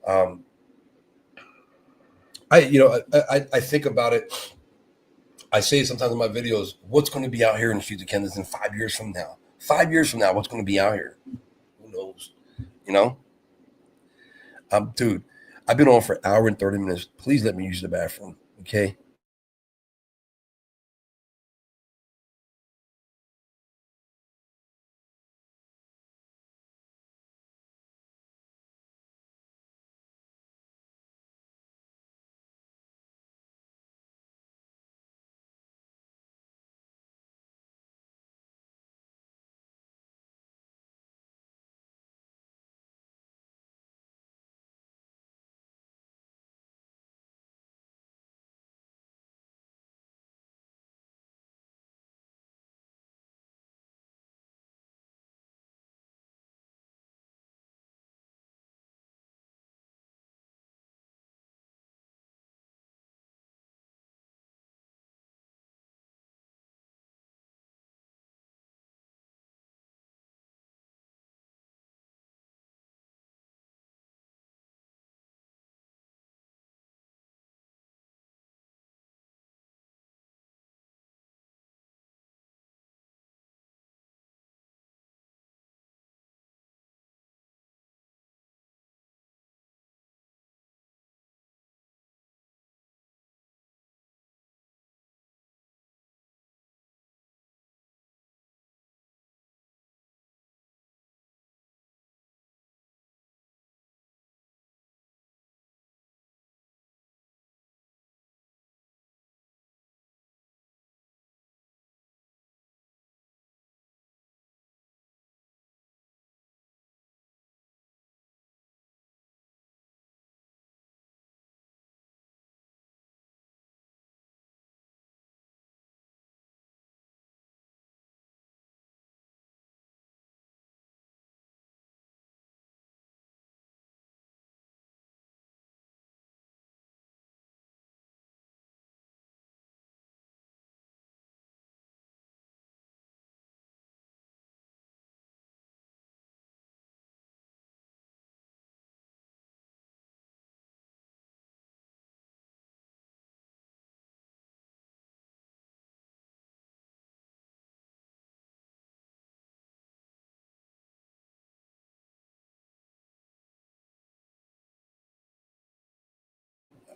I think about it. I say sometimes in my videos, what's going to be out here in the streets of Kensington 5 years from now? 5 years from now, what's going to be out here? Who knows? You know? Dude, I've been on for an hour and 30 minutes. Please let me use the bathroom, okay?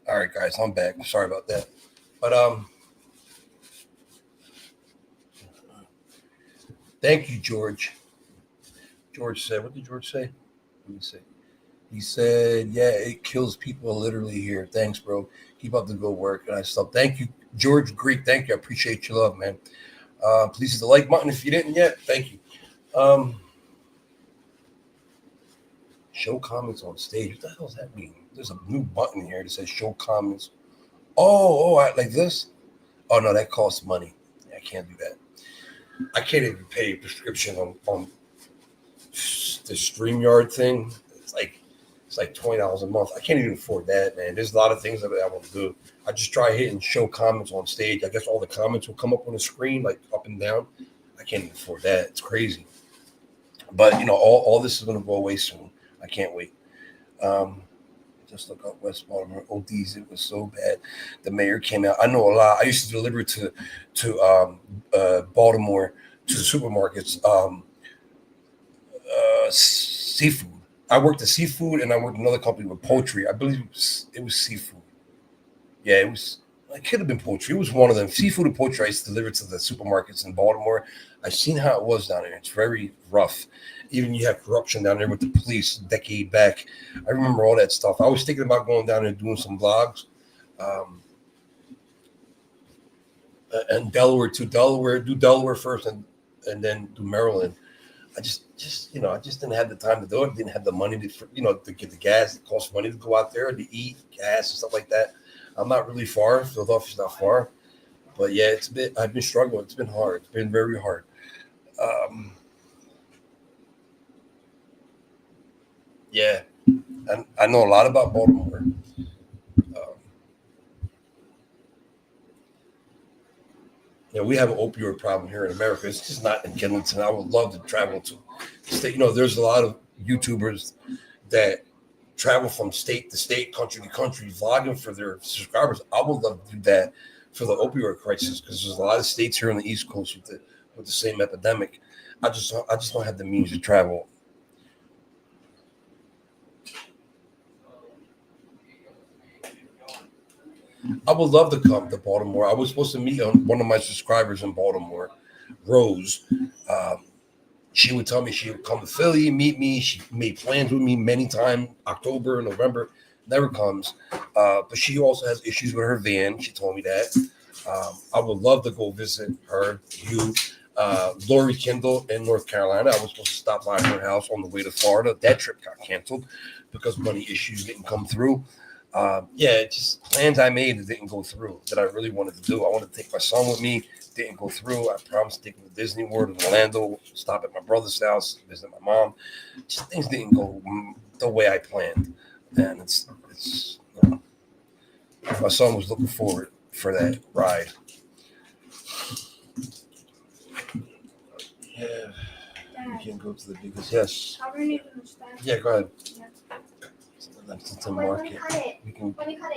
All right, guys, I'm back. Sorry about that. But thank you, George. George said, what did George say? Let me see. He said, yeah, it kills people literally here. Thanks, bro. Keep up the good work. And I stuff. Thank you, George Greek. Thank you. I appreciate your love, man. Please hit the like button if you didn't yet. Thank you. Show comments on stage. What the hell does that mean? There's a new button here that says show comments. Like this? Oh, no, that costs money. I can't do that. I can't even pay a prescription on the StreamYard thing. It's like $20 a month. I can't even afford that, man. There's a lot of things that I want to do. I just try hitting show comments on stage. I guess all the comments will come up on the screen, like up and down. I can't even afford that. It's crazy. But all this is going to go away soon. I can't wait. Just look up West Baltimore. ODs, it was so bad. The mayor came out. I know a lot. I used to deliver to Baltimore, to the supermarkets, seafood. I worked at seafood, and I worked another company with poultry. I believe it was seafood. Yeah, it was. It could have been poultry. It was one of them. Seafood and poultry. I used to deliver to the supermarkets in Baltimore. I've seen how it was down there. It's very rough. Even you have corruption down there with the police a decade back. I remember all that stuff. I was thinking about going down there and doing some vlogs. And Delaware too. Do Delaware first and then do Maryland. I just didn't have the time to do it. Didn't have the money to get the gas. It costs money to go out there to eat, gas and stuff like that. I'm not really far. Philadelphia's not far, but yeah, I've been struggling. It's been hard. It's been very hard. Yeah, and I know a lot about Baltimore. We have an opioid problem here in America. It's just not in Kensington. I would love to travel to state. There's a lot of YouTubers that travel from state to state, country to country, vlogging for their subscribers. I would love to do that for the opioid crisis because there's a lot of states here on the East Coast with the same epidemic. I just don't have the means to travel. I would love to come to Baltimore. I was supposed to meet one of my subscribers in Baltimore, Rose. She would tell me she would come to Philly, meet me. She made plans with me many times, October, November, never comes. But she also has issues with her van. She told me that. I would love to go visit her, you, Lori Kendall in North Carolina. I was supposed to stop by her house on the way to Florida. That trip got canceled because money issues didn't come through. Just plans I made that didn't go through that I really wanted to do. I wanted to take my son with me, didn't go through. I promised to take him to Disney World in Orlando, stop at my brother's house, visit my mom. Just things didn't go the way I planned, and it's my son was looking forward for that ride. Yeah, we can go to the biggest. Yes. Yeah, go ahead. Lexington Market.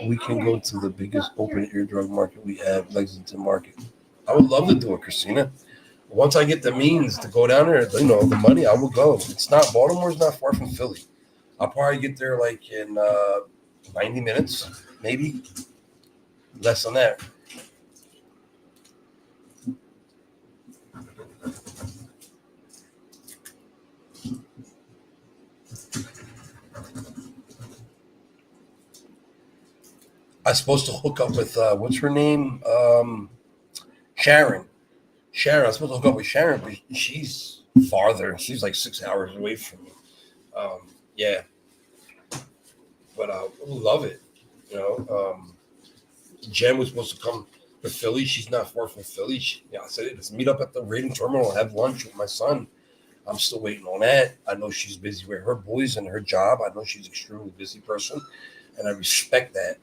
We can go to the biggest open air drug market we have, Lexington Market. I would love to do it, Christina. Once I get the means to go down there, the money, I will go. Baltimore's not far from Philly. I'll probably get there like in 90 minutes, maybe less than that. I'm supposed to hook up with what's her name? Sharon. I'm supposed to hook up with Sharon, but she's farther. She's like 6 hours away from me. Yeah. But I love it. Jen was supposed to come to Philly. She's not far from Philly. I said, let's meet up at the Rating Terminal, have lunch with my son. I'm still waiting on that. I know she's busy with her boys and her job. I know she's an extremely busy person, and I respect that.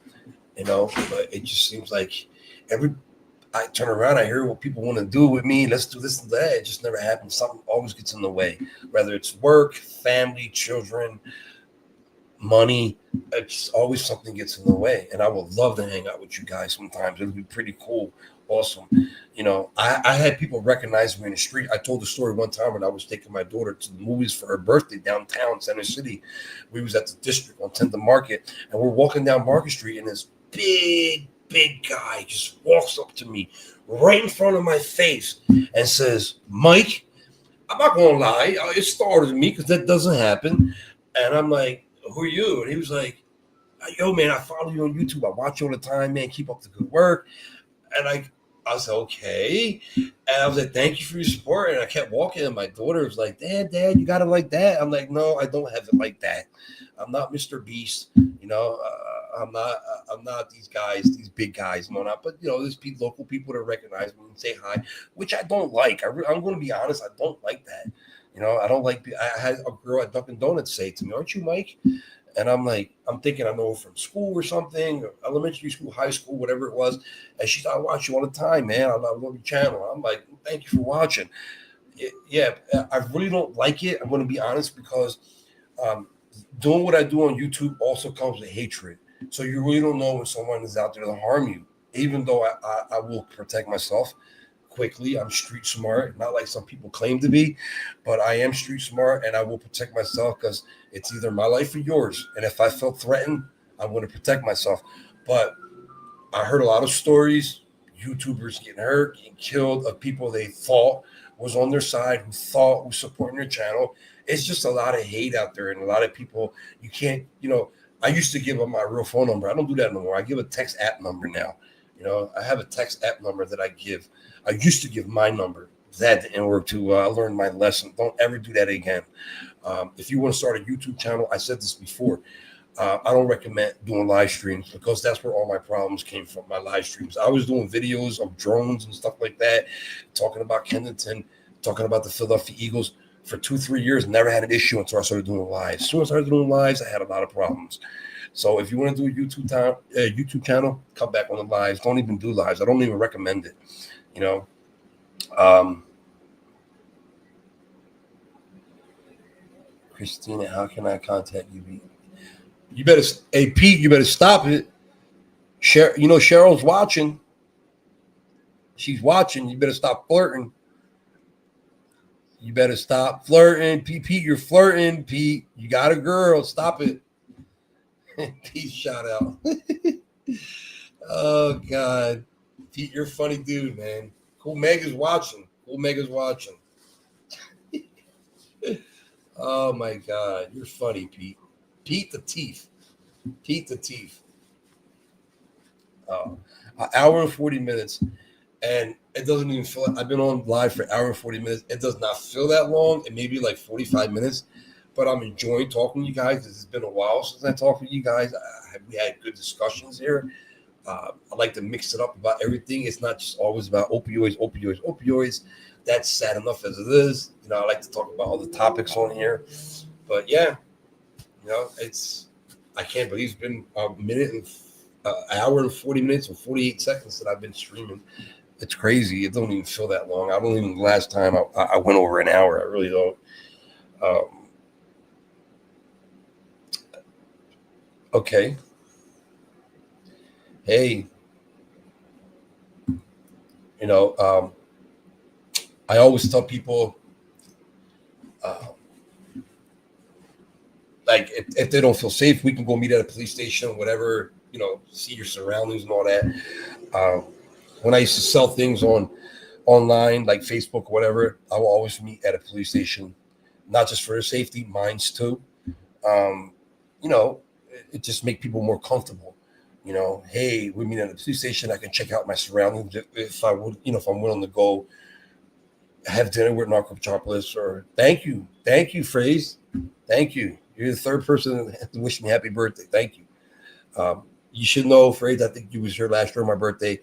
But it just seems like I turn around, I hear what people want to do with me. Let's do this and that. It just never happens. Something always gets in the way, whether it's work, family, children, money. It's always something gets in the way. And I would love to hang out with you guys sometimes. It would be pretty cool. Awesome. I had people recognize me in the street. I told the story one time when I was taking my daughter to the movies for her birthday downtown Center City. We was at the district on 10th and Market, and we're walking down Market Street, and this big guy just walks up to me right in front of my face and says, Mike, I'm not going to lie. It startled me because that doesn't happen. And I'm like, who are you? And he was like, yo, man, I follow you on YouTube. I watch you all the time, man. Keep up the good work. And I was like, okay. And I was like, thank you for your support. And I kept walking. And my daughter was like, Dad, you got it like that. I'm like, no, I don't have it like that. I'm not Mr. Beast. I'm not these guys, these big guys. But there's local people that recognize me and say hi, which I don't like. I'm going to be honest. I don't like that. I don't like. I had a girl at Dunkin' Donuts say to me, "Aren't you Mike?" And I'm thinking I know her from school or something, elementary school, high school, whatever it was. And she's like, I watch you all the time, man. I love your channel. I'm like, thank you for watching. I really don't like it. I'm going to be honest because doing what I do on YouTube also comes with hatred. So you really don't know when someone is out there to harm you, even though I will protect myself quickly. I'm street smart, not like some people claim to be, but I am street smart, and I will protect myself because it's either my life or yours. And if I feel threatened, I'm going to protect myself. But I heard a lot of stories, YouTubers getting hurt, getting killed, of people they thought was on their side, who thought was supporting their channel. It's just a lot of hate out there, and a lot of people, you can't, I used to give up my real phone number. I don't do that no more. I give a text app number now. I have a text app number that I give. I used to give my number. That didn't work too well. I learned my lesson. Don't ever do that again. If you want to start a YouTube channel, I said this before, I don't recommend doing live streams because that's where all my problems came from, my live streams. I was doing videos of drones and stuff like that, talking about Kensington, talking about the Philadelphia Eagles for 2-3 years, never had an issue until I started doing lives. As soon as I started doing lives, I had a lot of problems. So if you want to do a YouTube channel, come back on the lives. Don't even do lives. I don't even recommend it. You know. Christina, how can I contact you? You better, hey Pete, you better stop it. Cheryl's watching. She's watching. You better stop flirting. You better stop flirting. Pete, you're flirting. Pete, you got a girl. Stop it. Pete, shout out. Oh, God. Pete, you're a funny dude, man. Cool Meg is watching. Oh, my God. You're funny, Pete. Pete the Teeth. An hour and 40 minutes. And it doesn't even feel like I've been on live for an hour and 40 minutes. It does not feel that long. It may be like 45 minutes, but I'm enjoying talking to you guys. It's been a while since I talked to you guys. We had good discussions here. I like to mix it up about everything. It's not just always about opioids. That's sad enough as it is. I like to talk about all the topics on here. But yeah, I can't believe it's been a minute and an hour and 40 minutes or 48 seconds that I've been streaming. It's crazy. It don't even feel that long. I don't even. Last time I went over an hour. I really don't. Okay. Hey. I always tell people, like if they don't feel safe, we can go meet at a police station, whatever. See your surroundings and all that. When I used to sell things online, like Facebook or whatever, I will always meet at a police station, not just for their safety, mine's too. It just make people more comfortable. Hey, we meet at a police station. I can check out my surroundings if I would, if I'm willing to go have dinner with Narcotropolis. Or thank you, Phrase. Thank you. You're the third person to wish me happy birthday. Thank you. You should know, Phrase. I think you was here last year on my birthday.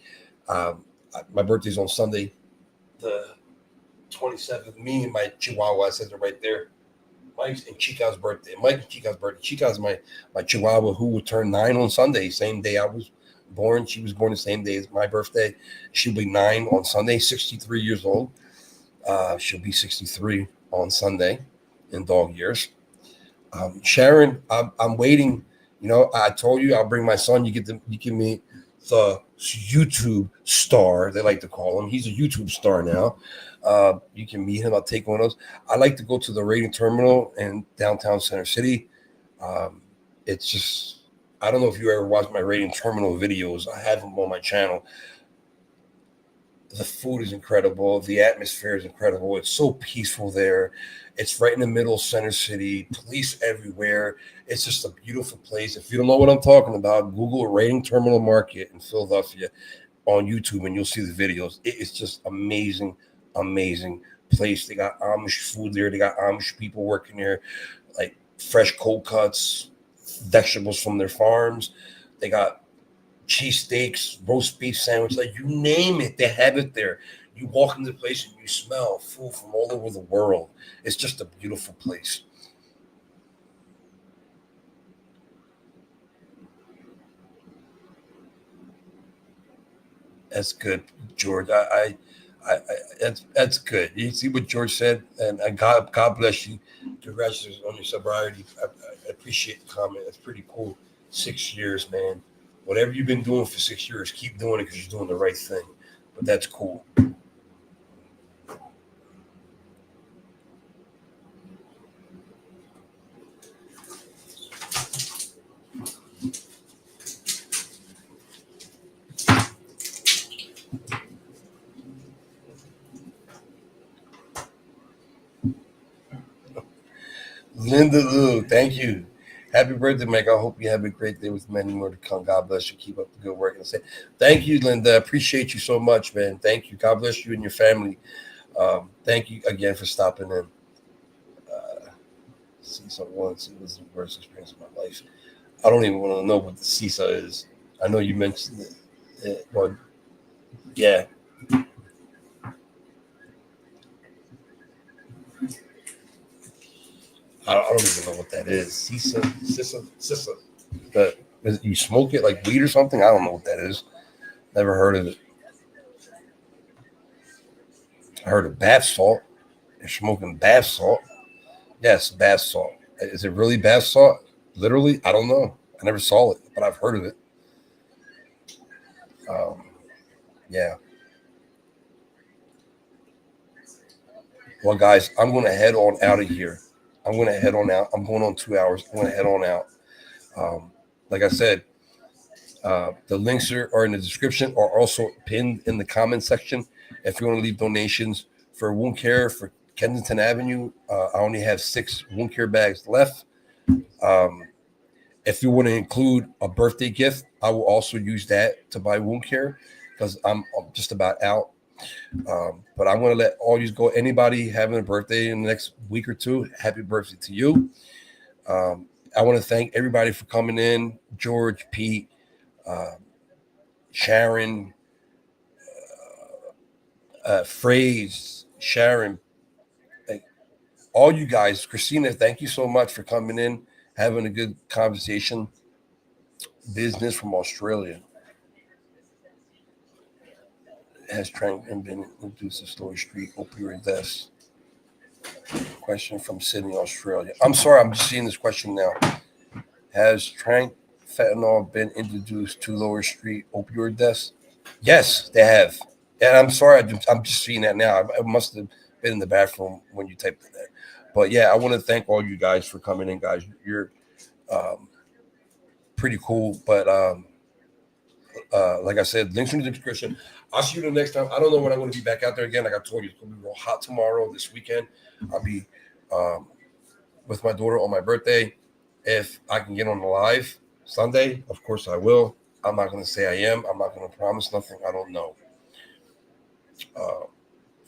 My birthday's on Sunday, the 27th. Me and my Chihuahua, says it right there. Mike's and Chica's birthday. Chica's my Chihuahua, who will turn 9 on Sunday, same day I was born. She was born the same day as my birthday. She'll be 9 on Sunday, 63 years old. She'll be 63 on Sunday in dog years. Sharon, I'm waiting. I told you I'll bring my son. You give me the YouTube star, they like to call him. He's a YouTube star now. You can meet him. I'll take one of those. I like to go to the rating terminal in downtown Center City. It's just, I don't know if you ever watched my rating terminal videos. I have them on my channel. The food is incredible. The atmosphere is incredible. It's so peaceful there. It's right in the middle of Center City. Police everywhere. It's just a beautiful place. If you don't know what I'm talking about, Google Rating Terminal Market in Philadelphia on YouTube and you'll see the videos. It's just amazing place. They got Amish food there. They got Amish people working there, like fresh cold cuts, vegetables from their farms. They got cheesesteaks, roast beef sandwich, like you name it, they have it there. You walk into the place and you smell food from all over the world. It's just a beautiful place. That's good, George. That's good. You see what George said, and God bless you. Congratulations on your sobriety. I appreciate the comment. That's pretty cool. 6 years, man. Whatever you've been doing for 6 years, keep doing it because you're doing the right thing. But that's cool. Linda Lou, thank you. Happy birthday, Mike. I hope you have a great day with many more to come. God bless you. Keep up the good work. And say thank you, Linda. Appreciate you so much, man. Thank you. God bless you and your family. Thank you again for stopping in. Seesaw once, it was the worst experience of my life. I don't even want to know what the seesaw is. I know you mentioned it, but yeah. don't even know what that is. Sissa. But you smoke it like weed or something? I don't know what that is. Never heard of it. I heard of bath salt. You're smoking bath salt. Yes, bath salt. Is it really bath salt? Literally? I don't know. I never saw it, but I've heard of it. Yeah. Well, guys, I'm going to head on out of here. I'm going to head on out. I'm going on 2 hours. I'm going to head on out. Like I said, the links are in the description or also pinned in the comment section. If you want to leave donations for wound care for Kensington Avenue, I only have 6 wound care bags left. If you want to include a birthday gift, I will also use that to buy wound care because I'm just about out. But I'm going to let all you go. Anybody having a birthday in the next week or two, happy birthday to you. I want to thank everybody for coming in. George, Pete, Sharon, Phrase, Sharon, all you guys. Christina, thank you so much for coming in, having a good conversation. Business from Australia. Has Trank and been introduced to Story Street opioid deaths? Question from Sydney, Australia. I'm sorry, I'm just seeing this question now. Has Trank fentanyl been introduced to Lower Street opioid deaths? Yes, they have. And I'm sorry, I'm just seeing that now. I must have been in the bathroom when you typed that. But yeah, I want to thank all you guys for coming in, guys. You're pretty cool. But like I said, links in the description. I'll see you the next time. I don't know when I'm going to be back out there again. Like I told you, it's going to be real hot tomorrow, this weekend. I'll be with my daughter on my birthday. If I can get on the live Sunday, of course I will. I'm not going to say I am. I'm not going to promise nothing. I don't know.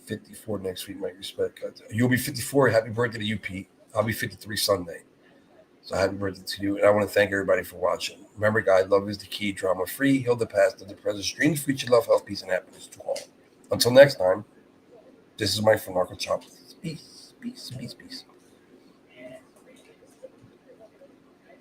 54 next week, my respect. You'll be 54. Happy birthday to you, Pete. I'll be 53 Sunday. So happy birthday to you. And I want to thank everybody for watching. Remember, guys, love is the key. Drama free. Heal the past, live the present. Dream the future. Love, health, peace, and happiness to all. Until next time, this is Mike from Narco Choppers. Peace, peace, peace, peace.